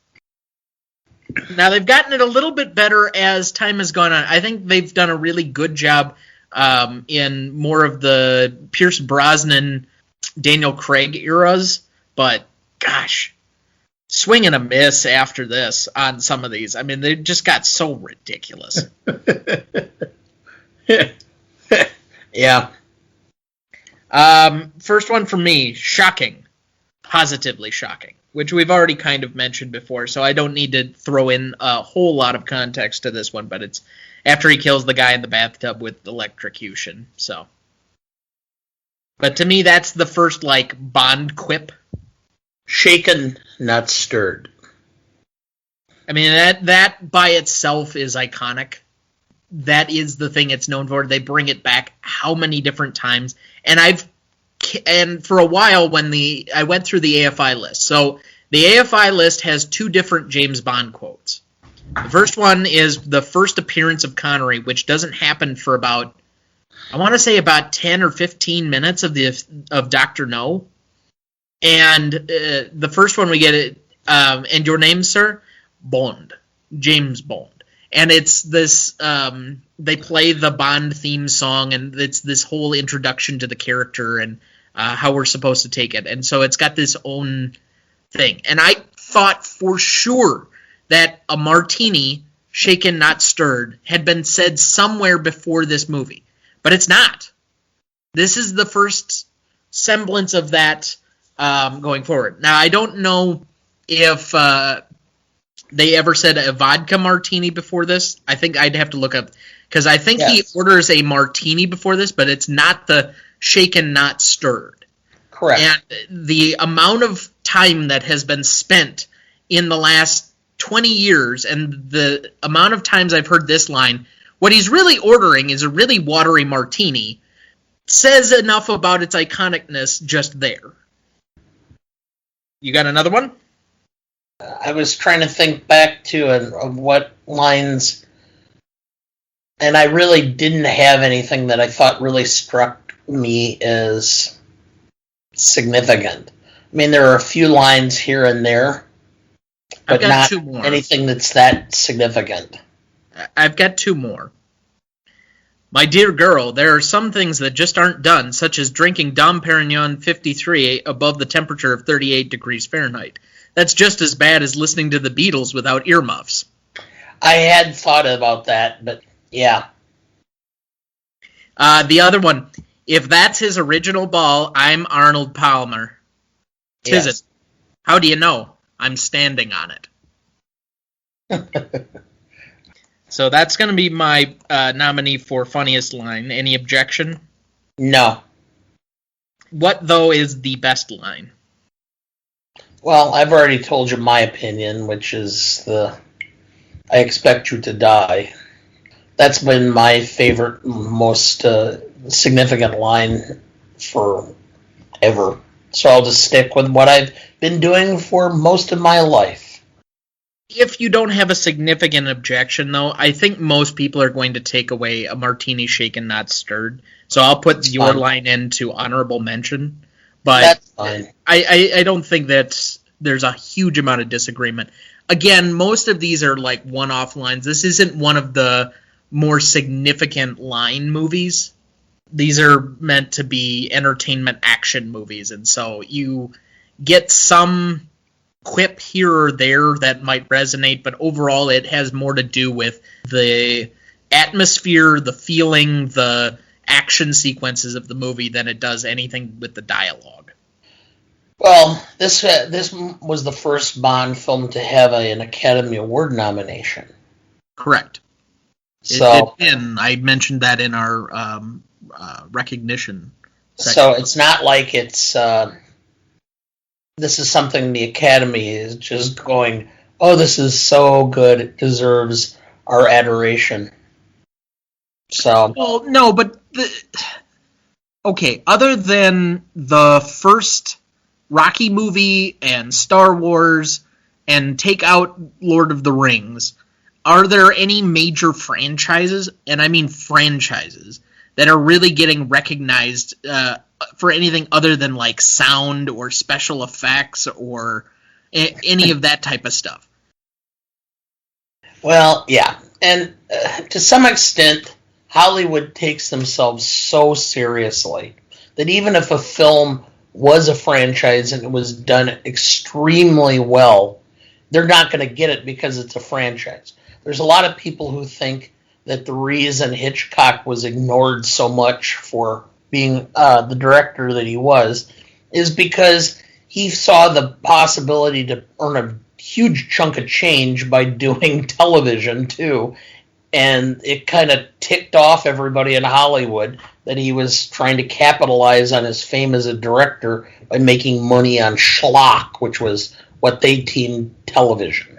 Now, they've gotten it a little bit better as time has gone on. I think they've done a really good job in more of the Pierce Brosnan, Daniel Craig eras, but gosh, swing and a miss after this on some of these. I mean, they just got so ridiculous. Yeah. First one for me, shocking. Positively shocking, which we've already kind of mentioned before, so I don't need to throw in a whole lot of context to this one, but it's after he kills the guy in the bathtub with electrocution, so. But to me, that's the first, Bond quip. Shaken, not stirred. I mean, that by itself is iconic. That is the thing it's known for. They bring it back how many different times. And for a while when I went through the AFI list. So the AFI list has two different James Bond quotes. The first one is the first appearance of Connery, which doesn't happen for about 10 or 15 minutes of Dr. No. And the first one we get, and your name, sir? Bond. James Bond. And it's this, they play the Bond theme song, and it's this whole introduction to the character, and how we're supposed to take it. And so it's got this own thing. And I thought for sure that a martini, shaken, not stirred, had been said somewhere before this movie. But it's not. This is the first semblance of that going forward. Now, I don't know if they ever said a vodka martini before this. I think I'd have to look up, because I think he orders a martini before this, but it's not the shaken, not stirred. Correct. And the amount of time that has been spent in the last 20 years and the amount of times I've heard this line, what he's really ordering is a really watery martini, says enough about its iconicness just there. You got another one? I was trying to think back to what lines, and I really didn't have anything that I thought really struck me as significant. I mean, there are a few lines here and there, but not anything that's that significant. I've got two more. My dear girl, there are some things that just aren't done, such as drinking Dom Perignon 53 above the temperature of 38 degrees Fahrenheit. That's just as bad as listening to the Beatles without earmuffs. I had thought about that, but yeah. The other one, if that's his original ball, I'm Arnold Palmer. Tisn't. Yes. How do you know? I'm standing on it. So that's going to be my nominee for funniest line. Any objection? No. What, though, is the best line? Well, I've already told you my opinion, which is I expect you to die. That's been my favorite, most significant line forever. So I'll just stick with what I've been doing for most of my life. If you don't have a significant objection, though, I think most people are going to take away a martini shaken, not stirred. So I'll put your line into honorable mention. But that's fine. I don't think that there's a huge amount of disagreement. Again, most of these are like one-off lines. This isn't one of the more significant line movies. These are meant to be entertainment action movies, and so you get some quip here or there that might resonate, but overall it has more to do with the atmosphere, the feeling, the action sequences of the movie than it does anything with the dialogue. Well, this was the first Bond film to have an Academy Award nomination. Correct. So, and I mentioned that in our recognition section. So it's not like it's this is something the Academy is just going, oh, this is so good, it deserves our adoration. So, well, no, but okay, other than the first Rocky movie and Star Wars and take out Lord of the Rings, are there any major franchises, and I mean franchises, that are really getting recognized for anything other than like sound or special effects or any of that type of stuff? Well, yeah. And to some extent, Hollywood takes themselves so seriously that even if a film was a franchise and it was done extremely well, they're not going to get it because it's a franchise. There's a lot of people who think that the reason Hitchcock was ignored so much for being the director that he was is because he saw the possibility to earn a huge chunk of change by doing television too, and it kind of ticked off everybody in Hollywood that he was trying to capitalize on his fame as a director by making money on schlock, which was what they deemed television.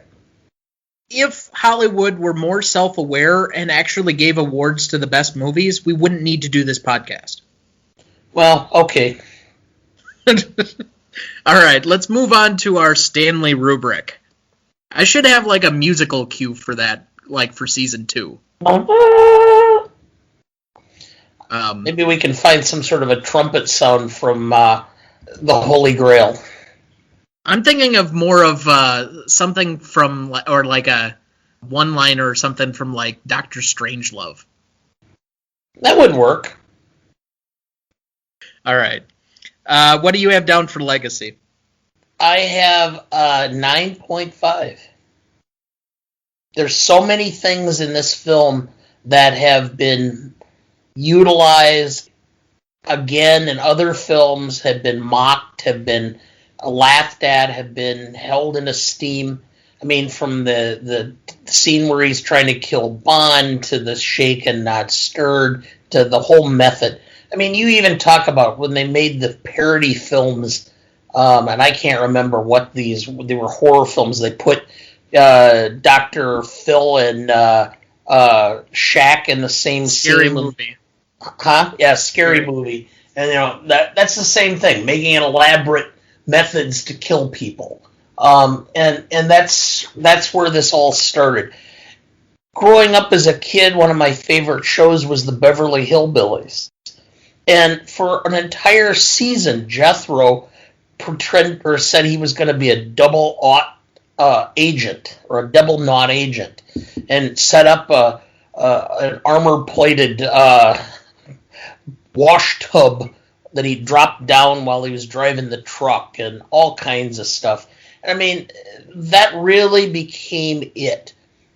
If Hollywood were more self-aware and actually gave awards to the best movies, we wouldn't need to do this podcast. Well, okay. All right, let's move on to our Stanley rubric. I should have like a musical cue for that, like for season 2. Maybe we can find some sort of a trumpet sound from the Holy Grail. I'm thinking of more of something from, or like a one-liner or something from like Dr. Strangelove. That would work. All right. What do you have down for legacy? I have 9.5. There's so many things in this film that have been utilized again in other films, have been mocked, have been laughed at, have been held in esteem. I mean, from the scene where he's trying to kill Bond to the shaken, not stirred, to the whole method. I mean, you even talk about when they made the parody films, and I can't remember what they were horror films. They put Dr. Phil and Shaq in the same Scary scene. movie. Huh? Yeah, scary movie. And that's the same thing, making elaborate methods to kill people. And that's where this all started. Growing up as a kid, one of my favorite shows was the Beverly Hillbillies. And for an entire season, Jethro said he was going to be a double-aught agent, or a double-knot agent, and set up an armor-plated wash tub that he dropped down while he was driving the truck, and all kinds of stuff. I mean, that really became it.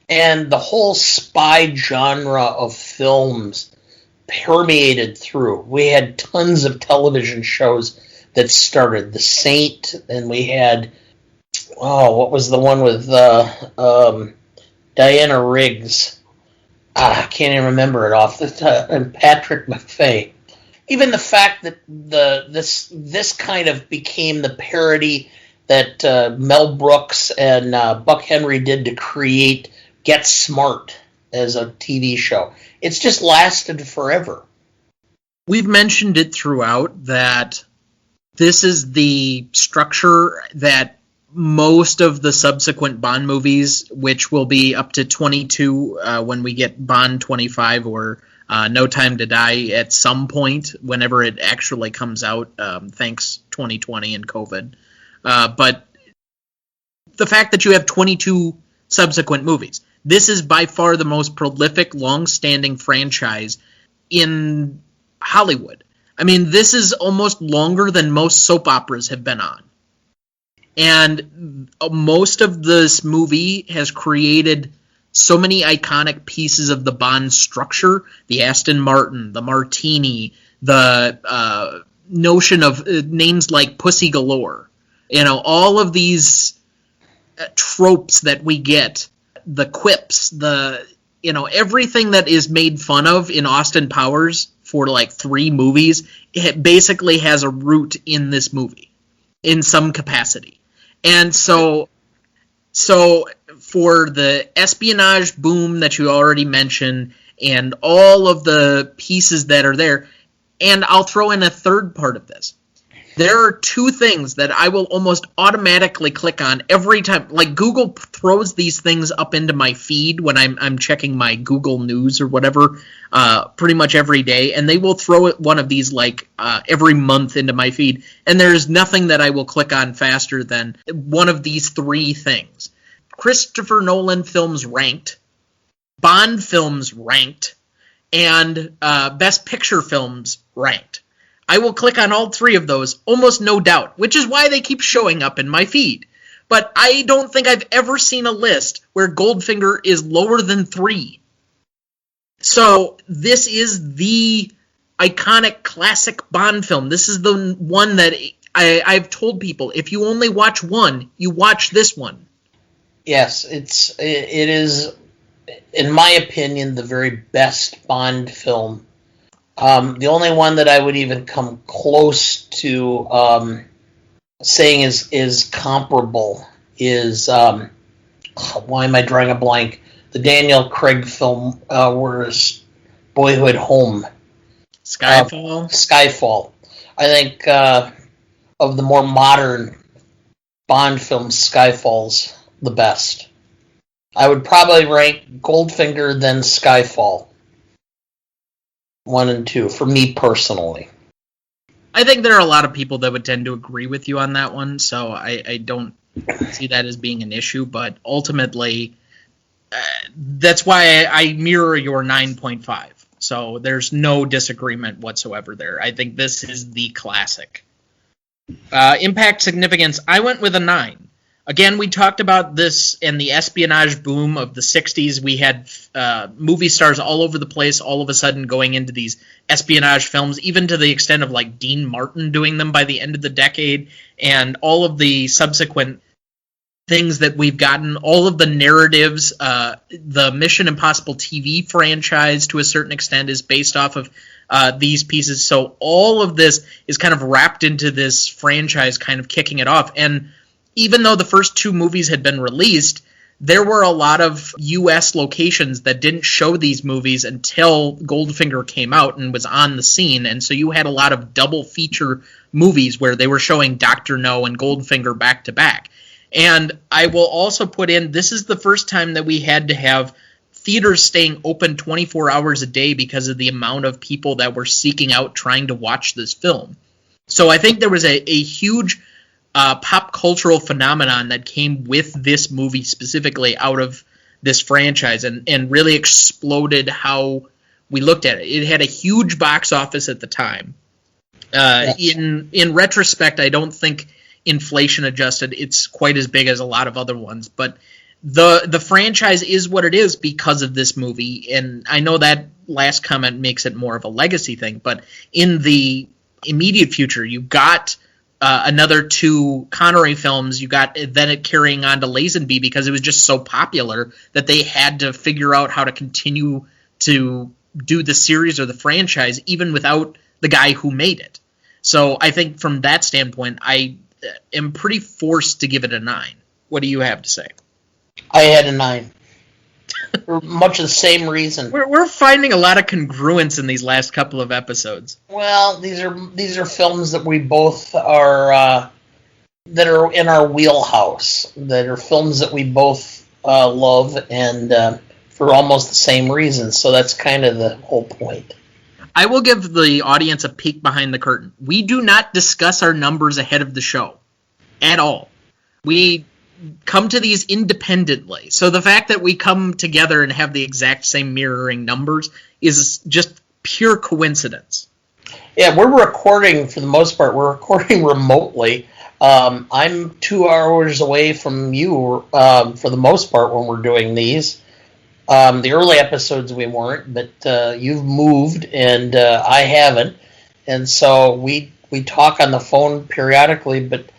And the whole spy genre of films permeated through. We had tons of television shows that started. The Saint, and we had, what was the one with Diana Riggs? I can't even remember it off the top. And Patrick McFay. Even the fact that this kind of became the parody that Mel Brooks and Buck Henry did to create Get Smart as a TV show. It's just lasted forever. We've mentioned it throughout that this is the structure that most of the subsequent Bond movies, which will be up to 22 when we get Bond 25 or No Time to Die at some point, whenever it actually comes out, thanks 2020 and COVID. But the fact that you have 22 subsequent movies, this is by far the most prolific, long-standing franchise in Hollywood. I mean, this is almost longer than most soap operas have been on. And most of this movie has created so many iconic pieces of the Bond structure, the Aston Martin, the Martini, the notion of names like Pussy Galore. You know, all of these tropes that we get, the quips, everything that is made fun of in Austin Powers for like 3 movies, it basically has a root in this movie in some capacity. And so for the espionage boom that you already mentioned and all of the pieces that are there, and I'll throw in a third part of this. There are 2 things that I will almost automatically click on every time. Like, Google throws these things up into my feed when I'm checking my Google News or whatever pretty much every day, and they will throw one of these every month into my feed, and there's nothing that I will click on faster than one of these 3 things. Christopher Nolan films ranked, Bond films ranked, and Best Picture films ranked. I will click on all 3 of those, almost no doubt, which is why they keep showing up in my feed. But I don't think I've ever seen a list where Goldfinger is lower than 3. So this is the iconic classic Bond film. This is the one that I've told people, if you only watch one, you watch this one. Yes, it is, in my opinion, the very best Bond film. The only one that I would even come close to saying is comparable is, why am I drawing a blank? The Daniel Craig film, where's Boyhood Home? Skyfall? Skyfall. I think of the more modern Bond films, Skyfall's the best. I would probably rank Goldfinger, then Skyfall. 1 and 2, for me personally. I think there are a lot of people that would tend to agree with you on that one, so I don't see that as being an issue, but ultimately, that's why I mirror your 9.5. So there's no disagreement whatsoever there. I think this is the classic. Impact significance, I went with a 9. Again, we talked about this in the espionage boom of the 60s. We had movie stars all over the place all of a sudden going into these espionage films, even to the extent of like Dean Martin doing them by the end of the decade, and all of the subsequent things that we've gotten, all of the narratives. The Mission Impossible TV franchise, to a certain extent, is based off of these pieces. So all of this is kind of wrapped into this franchise kind of kicking it off. And even though the first 2 movies had been released, there were a lot of U.S. locations that didn't show these movies until Goldfinger came out and was on the scene. And so you had a lot of double feature movies where they were showing Dr. No and Goldfinger back to back. And I will also put in, this is the first time that we had to have theaters staying open 24 hours a day because of the amount of people that were seeking out trying to watch this film. So I think there was a huge pop cultural phenomenon that came with this movie specifically out of this franchise and really exploded how we looked at it. It had a huge box office at the time. In retrospect, I don't think inflation adjusted it's quite as big as a lot of other ones, but the franchise is what it is because of this movie. And I know that last comment makes it more of a legacy thing, but in the immediate future, you got another 2 Connery films. You got then it carrying on to Lazenby because it was just so popular that they had to figure out how to continue to do the series or the franchise even without the guy who made it. So I think from that standpoint, I am pretty forced to give it a 9. What do you have to say? I had a 9. For much the same reason. We're finding a lot of congruence in these last couple of episodes. Well, these are films that we both are that are in our wheelhouse. That are films that we both love, and for almost the same reasons. So that's kind of the whole point. I will give the audience a peek behind the curtain. We do not discuss our numbers ahead of the show at all. We come to these independently. So the fact that we come together and have the exact same mirroring numbers is just pure coincidence. Yeah, we're recording, for the most part, we're recording remotely. I'm 2 hours away from you for the most part when we're doing these. The early episodes we weren't, but you've moved and I haven't. And so we talk on the phone periodically, but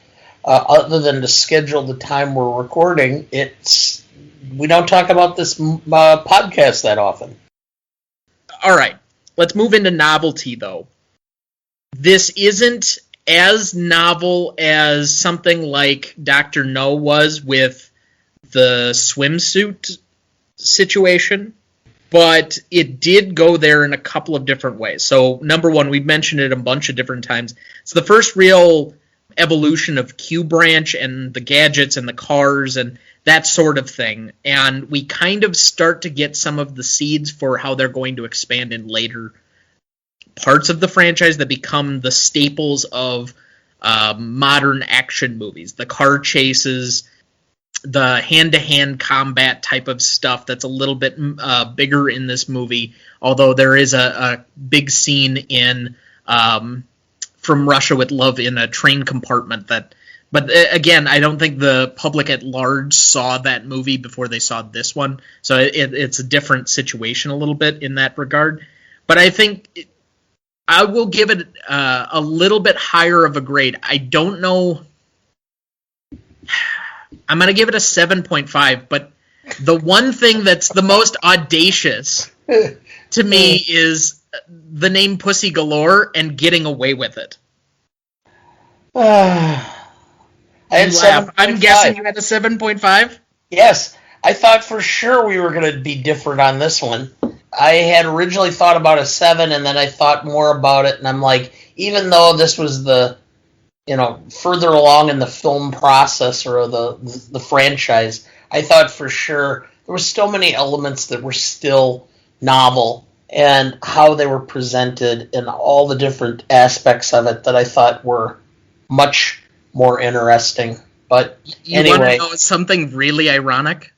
other than to schedule the time we're recording, we don't talk about this podcast that often. All right, let's move into novelty, though. This isn't as novel as something like Dr. No was with the swimsuit situation, but it did go there in a couple of different ways. So, number one, we've mentioned it a bunch of different times. It's the first real evolution of Q Branch and the gadgets and the cars and that sort of thing. And we kind of start to get some of the seeds for how they're going to expand in later parts of the franchise that become the staples of modern action movies. The car chases, the hand-to-hand combat type of stuff that's a little bit bigger in this movie, although there is a big scene in From Russia with Love in a train compartment but again, I don't think the public at large saw that movie before they saw this one, so it's a different situation a little bit in that regard. But I think I will give it a little bit higher of a grade. I don't know. I'm going to give it a 7.5, but the one thing that's the most audacious to me is the name Pussy Galore and getting away with it. I'm guessing you had a 7.5? Yes. I thought for sure we were going to be different on this one. I had originally thought about a 7, and then I thought more about it, and I'm like, even though this was further along in the film process or the franchise, I thought for sure there were still many elements that were still novel, and how they were presented and all the different aspects of it that I thought were much more interesting. But anyway. You want to know something really ironic?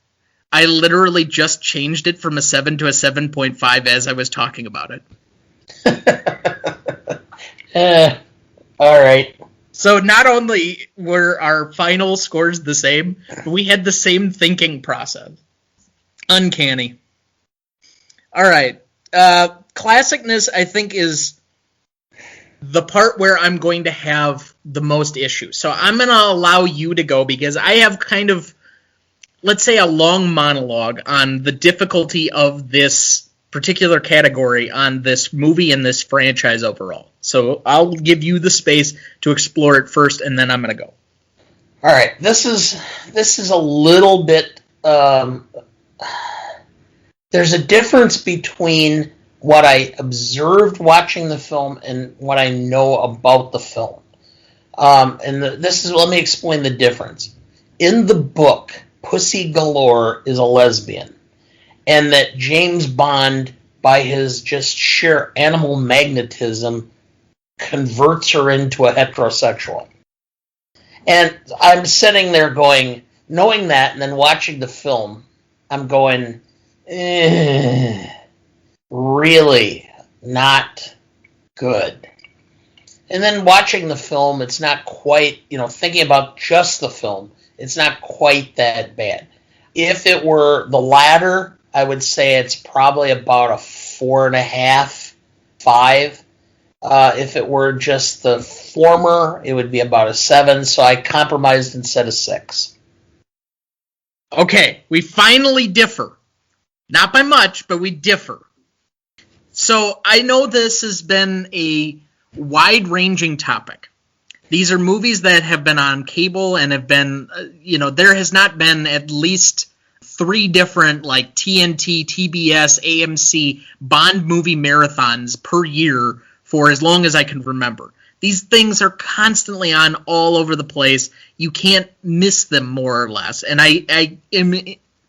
I literally just changed it from a 7 to a 7.5 as I was talking about it. All right. So not only were our final scores the same, but we had the same thinking process. Uncanny. All right. Classicness, I think, is the part where I'm going to have the most issues. So I'm going to allow you to go because I have kind of, let's say, a long monologue on the difficulty of this particular category on this movie and this franchise overall. So I'll give you the space to explore it first, and then I'm going to go. All right. This is a little bit... there's a difference between what I observed watching the film and what I know about the film. Let me explain the difference. In the book, Pussy Galore is a lesbian, and that James Bond, by his just sheer animal magnetism, converts her into a heterosexual. And I'm sitting there going, knowing that, and then watching the film, I'm going, really not good. And then watching the film, it's not quite, thinking about just the film, it's not quite that bad. If it were the latter, I would say it's probably about a 4.5, 5. If it were just the former, it would be about a 7, so I compromised and said a 6. Okay, we finally differ. Not by much, but we differ. So I know this has been a wide-ranging topic. These are movies that have been on cable and have been, there has not been at least 3 different, like, TNT, TBS, AMC Bond movie marathons per year for as long as I can remember. These things are constantly on all over the place. You can't miss them, more or less. And I am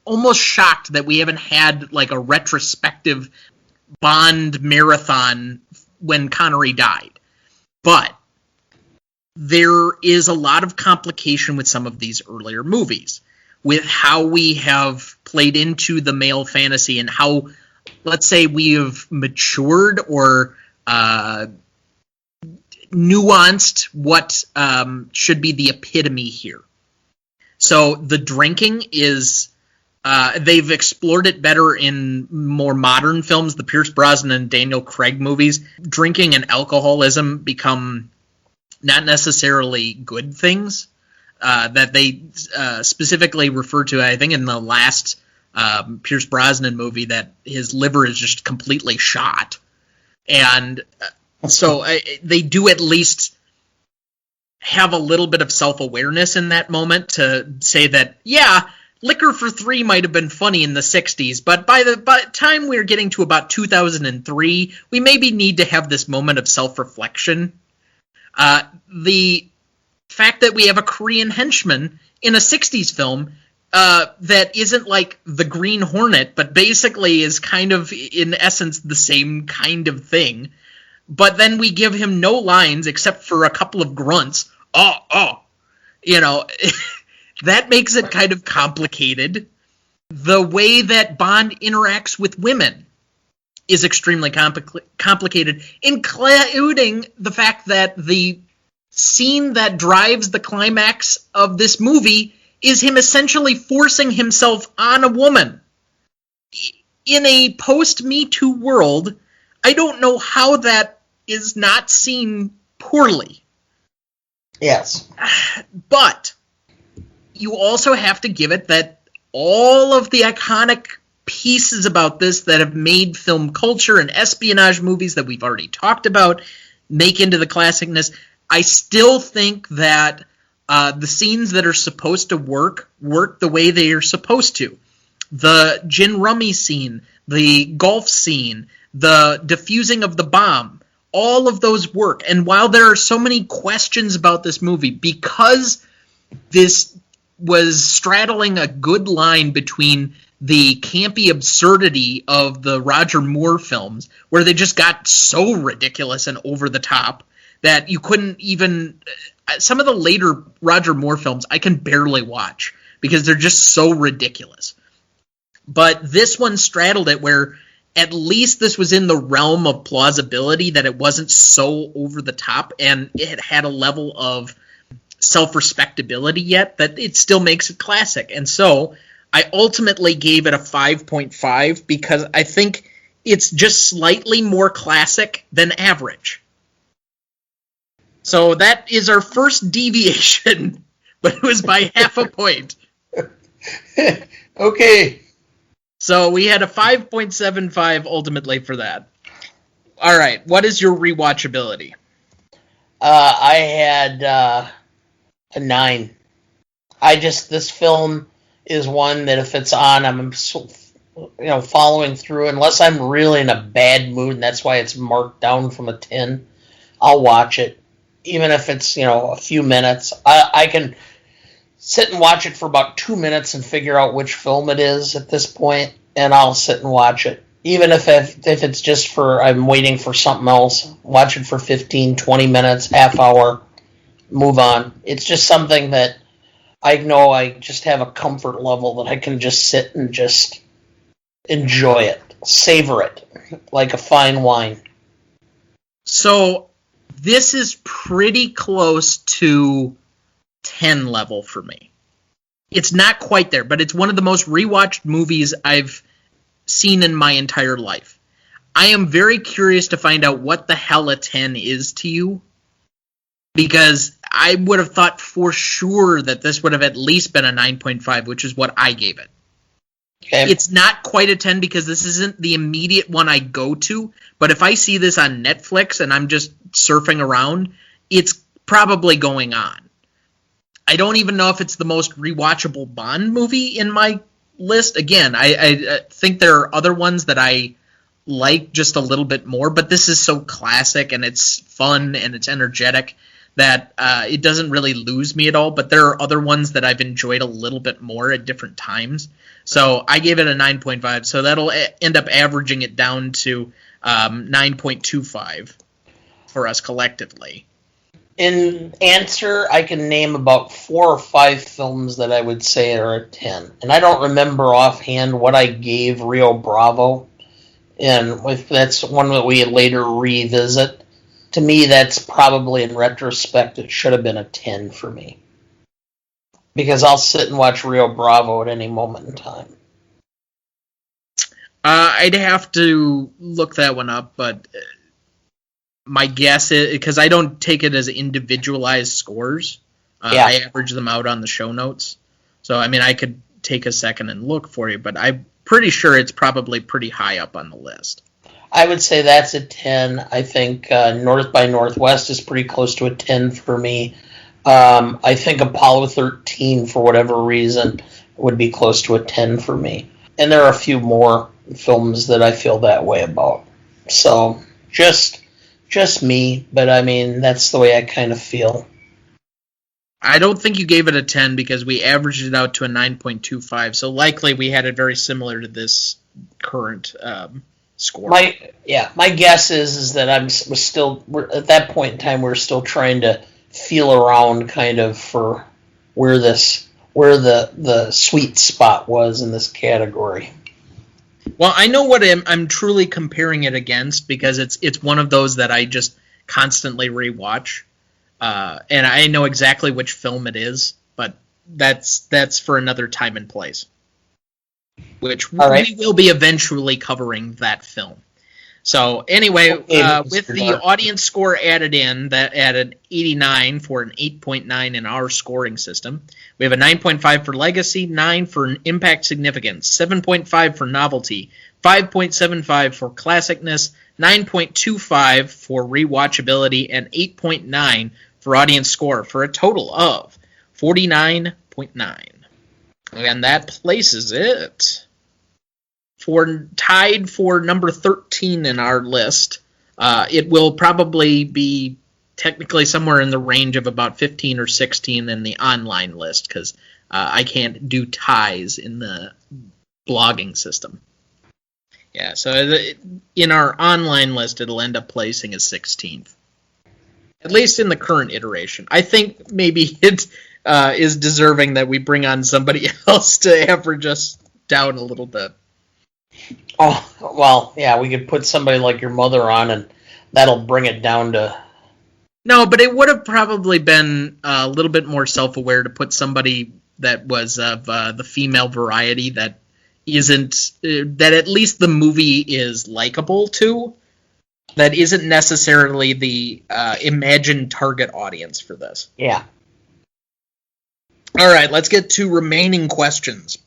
almost shocked that we haven't had, like, a retrospective Bond marathon when Connery died. But there is a lot of complication with some of these earlier movies, with how we have played into the male fantasy and how, let's say, we have matured or nuanced what should be the epitome here. So the drinking is... they've explored it better in more modern films, the Pierce Brosnan and Daniel Craig movies. Drinking and alcoholism become not necessarily good things that they specifically refer to, I think, in the last Pierce Brosnan movie, that his liver is just completely shot. And so they do at least have a little bit of self-awareness in that moment to say that, yeah, Liquor for Three might have been funny in the 60s, but by the time we're getting to about 2003, we maybe need to have this moment of self-reflection. The fact that we have a Korean henchman in a 60s film that isn't like the Green Hornet, but basically is kind of, in essence, the same kind of thing. But then we give him no lines except for a couple of grunts. That makes it kind of complicated. The way that Bond interacts with women is extremely complicated, including the fact that the scene that drives the climax of this movie is him essentially forcing himself on a woman. In a post-Me Too world, I don't know how that is not seen poorly. Yes. But you also have to give it that all of the iconic pieces about this that have made film culture and espionage movies that we've already talked about make into the classicness. I still think that the scenes that are supposed to work the way they are supposed to. The gin rummy scene, the golf scene, the defusing of the bomb, all of those work. And while there are so many questions about this movie, because this was straddling a good line between the campy absurdity of the Roger Moore films, where they just got so ridiculous and over the top that you couldn't even... Some of the later Roger Moore films I can barely watch because they're just so ridiculous. But this one straddled it where at least this was in the realm of plausibility, that it wasn't so over the top, and it had a level of self-respectability yet that it still makes it classic. And so I ultimately gave it a 5.5 because I think it's just slightly more classic than average. So that is our first deviation, but it was by half a point. Okay. So we had a 5.75 ultimately for that. All right, what is your rewatchability? I had a 9. This film is one that if it's on, I'm following through. Unless I'm really in a bad mood, and that's why it's marked down from a 10, I'll watch it. Even if it's, a few minutes. I can sit and watch it for about 2 minutes and figure out which film it is at this point, and I'll sit and watch it. Even if it's just for, I'm waiting for something else, watch it for 15, 20 minutes, half hour, move on. It's just something that I know I just have a comfort level that I can just sit and just enjoy it, savor it, like a fine wine. So this is pretty close to 10 level for me. It's not quite there, but it's one of the most rewatched movies I've seen in my entire life. I am very curious to find out what the hell a 10 is to you, because I would have thought for sure that this would have at least been a 9.5, which is what I gave it. Okay. It's not quite a 10 because this isn't the immediate one I go to, but if I see this on Netflix and I'm just surfing around, it's probably going on. I don't even know if it's the most rewatchable Bond movie in my list. Again, I think there are other ones that I like just a little bit more, but this is so classic and it's fun and it's energetic that it doesn't really lose me at all, but there are other ones that I've enjoyed a little bit more at different times. So I gave it a 9.5, so that'll end up averaging it down to 9.25 for us collectively. In answer, I can name about 4 or 5 films that I would say are a 10. And I don't remember offhand what I gave Rio Bravo, and if that's one that we later revisit. To me, that's probably, in retrospect, it should have been a 10 for me. Because I'll sit and watch Rio Bravo at any moment in time. I'd have to look that one up, but my guess is, because I don't take it as individualized scores, I average them out on the show notes. So, I could take a second and look for you, but I'm pretty sure it's probably pretty high up on the list. I would say that's a 10. I think North by Northwest is pretty close to a 10 for me. I think Apollo 13, for whatever reason, would be close to a 10 for me. And there are a few more films that I feel that way about. So, just me, but that's the way I kind of feel. I don't think you gave it a 10 because we averaged it out to a 9.25, so likely we had it very similar to this current score. My guess is that we're at that point in time we're still trying to feel around kind of for where the sweet spot was in this category. Well, I know what I'm truly comparing it against because it's one of those that I just constantly rewatch, and I know exactly which film it is, but that's for another time and place. Which we will be eventually covering that film. So anyway, with the audience score added in, that added 89 for an 8.9 in our scoring system. We have a 9.5 for legacy, 9 for impact significance, 7.5 for novelty, 5.75 for classicness, 9.25 for rewatchability, and 8.9 for audience score, for a total of 49.9. And that places it tied for number 13 in our list. It will probably be technically somewhere in the range of about 15 or 16 in the online list, because I can't do ties in the blogging system. Yeah, so in our online list, it'll end up placing as 16th. At least in the current iteration. I think maybe it is deserving that we bring on somebody else to average us down a little bit. Oh, well, yeah, we could put somebody like your mother on, and that'll bring it down to... No, but it would have probably been a little bit more self-aware to put somebody that was of the female variety that isn't, that at least the movie is likable to, that isn't necessarily the imagined target audience for this. Yeah. All right, let's get to remaining questions.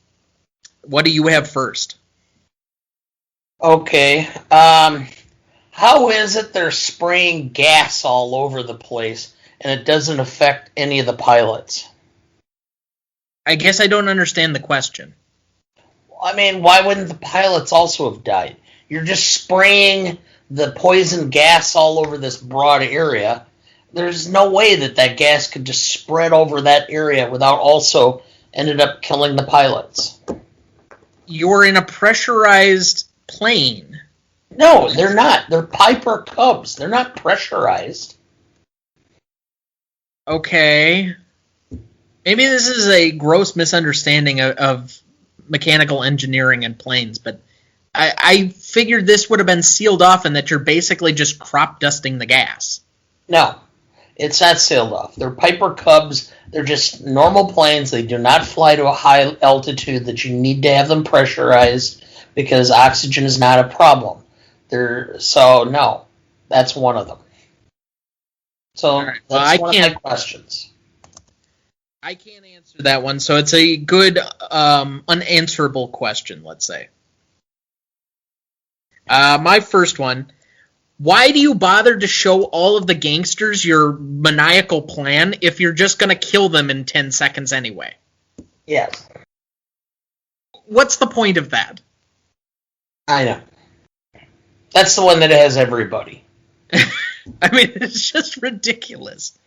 What do you have first? Okay. How is it they're spraying gas all over the place and it doesn't affect any of the pilots? I guess I don't understand the question. I mean, why wouldn't the pilots also have died? You're just spraying the poison gas all over this broad area. There's no way that that gas could just spread over that area without also ended up killing the pilots. You're in a pressurized plane. No, they're not. They're Piper Cubs. They're not pressurized. Okay. Maybe this is a gross misunderstanding of mechanical engineering and planes, but I figured this would have been sealed off and that you're basically just crop dusting the gas. No, it's not sealed off. They're Piper Cubs. They're just normal planes. They do not fly to a high altitude that you need to have them pressurized because oxygen is not a problem. So no, that's one of them. So right. that's one of my questions. I can't answer that one, so it's a good unanswerable question, let's say. My first one, why do you bother to show all of the gangsters your maniacal plan if you're just going to kill them in 10 seconds anyway? Yes. What's the point of that? I know. That's the one that has everybody. I mean, it's just ridiculous.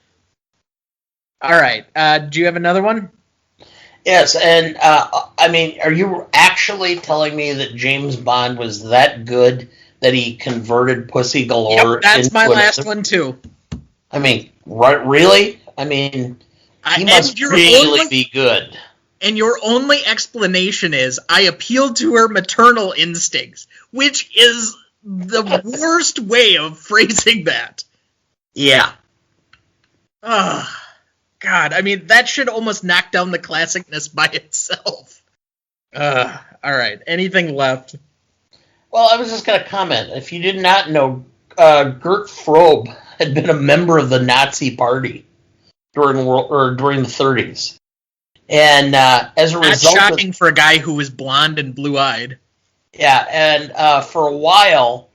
All right. Do you have another one? Yes, and I mean, are you actually telling me that James Bond was that good that he converted Pussy Galore? Yep, that's my last one too. I mean, really? I mean, he must really be good. And your only explanation is, I appealed to her maternal instincts, which is the worst way of phrasing that. Yeah. Oh, God, I mean, that should almost knock down the classicness by itself. All right, anything left? Well, I was just going to comment. If you did not know, Gert Frobe had been a member of the Nazi Party during the 30s. And as a result... Not shocking for a guy who was blonde and blue-eyed. Yeah, and for a while,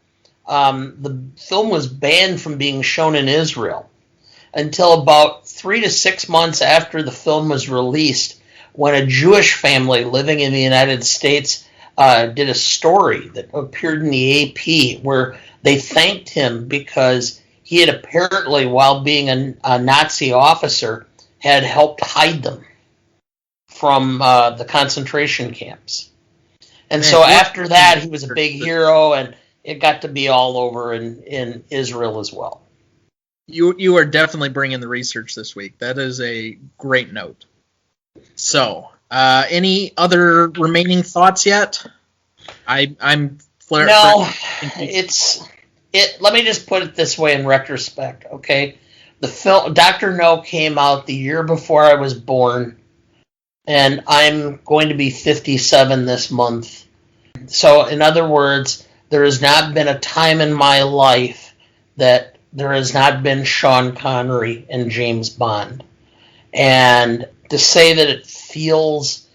the film was banned from being shown in Israel until about 3 to 6 months after the film was released, when a Jewish family living in the United States did a story that appeared in the AP where they thanked him because he had apparently, while being a Nazi officer, had helped hide them from the concentration camps. And so after that, he was a big hero, and it got to be all over in Israel as well. You are definitely bringing the research this week. That is a great note. So, any other remaining thoughts yet? I'm flaring. No, let me just put it this way in retrospect, okay? The film Dr. No came out the year before I was born, and I'm going to be 57 this month. So, in other words, there has not been a time in my life that there has not been Sean Connery and James Bond. And to say that it feels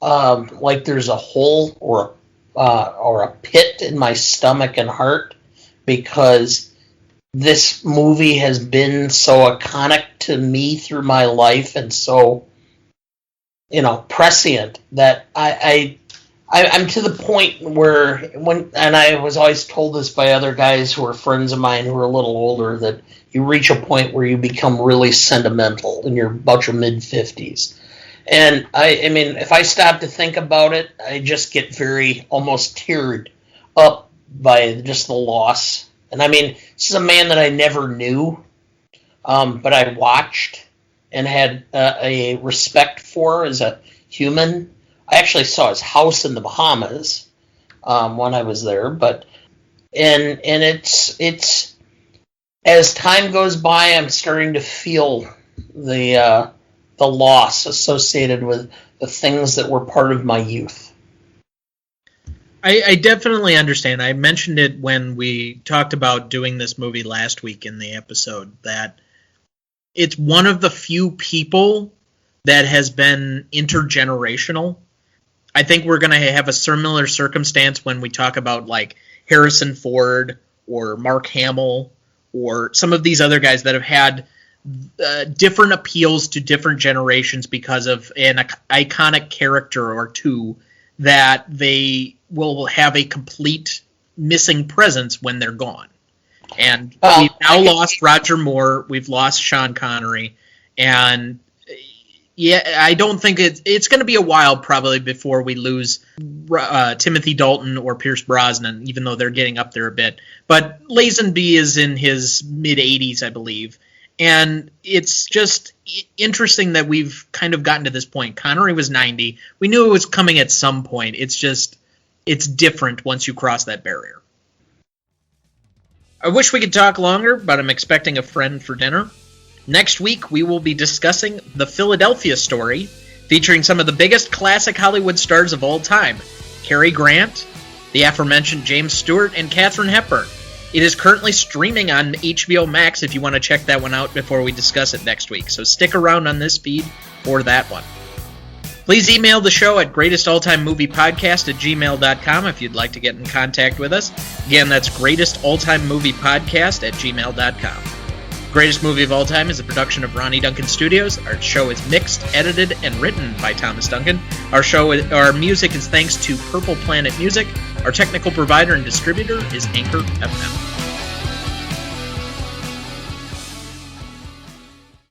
like there's a hole or a pit in my stomach and heart because this movie has been so iconic to me through my life and so, prescient that I'm to the point where and I was always told this by other guys who are friends of mine who are a little older, that you reach a point where you become really sentimental in about your mid-50s. And I mean, if I stop to think about it, I just get very almost teared up by just the loss. And I mean, this is a man that I never knew, but I watched and had a respect for as a human. I actually saw his house in the Bahamas. when I was there. But and it's as time goes by, I'm starting to feel the loss associated with the things that were part of my youth. I definitely understand. I mentioned it when we talked about doing this movie last week in the episode, that it's one of the few people that has been intergenerational. I think we're going to have a similar circumstance when we talk about like Harrison Ford or Mark Hamill or some of these other guys that have had different appeals to different generations because of an iconic character or two that they will have a complete missing presence when they're gone. And we've now lost Roger Moore, we've lost Sean Connery, and yeah, I don't think it's going to be a while probably before we lose Timothy Dalton or Pierce Brosnan, even though they're getting up there a bit. But Lazenby is in his mid-80s, I believe. And it's just interesting that we've kind of gotten to this point. Connery was 90. We knew it was coming at some point. It's different once you cross that barrier. I wish we could talk longer, but I'm expecting a friend for dinner. Next week, we will be discussing The Philadelphia Story, featuring some of the biggest classic Hollywood stars of all time, Cary Grant, the aforementioned James Stewart, and Katharine Hepburn. It is currently streaming on HBO Max if you want to check that one out before we discuss it next week, so stick around on this feed for that one. Please email the show at greatestaltimemoviepodcast@gmail.com if you'd like to get in contact with us. Again, that's greatestaltimemoviepodcast@gmail.com. Greatest Movie of All Time is a production of Ronnie Duncan Studios. Our show is mixed, edited, and written by Thomas Duncan. Our music is thanks to Purple Planet Music. Our technical provider and distributor is Anchor FM.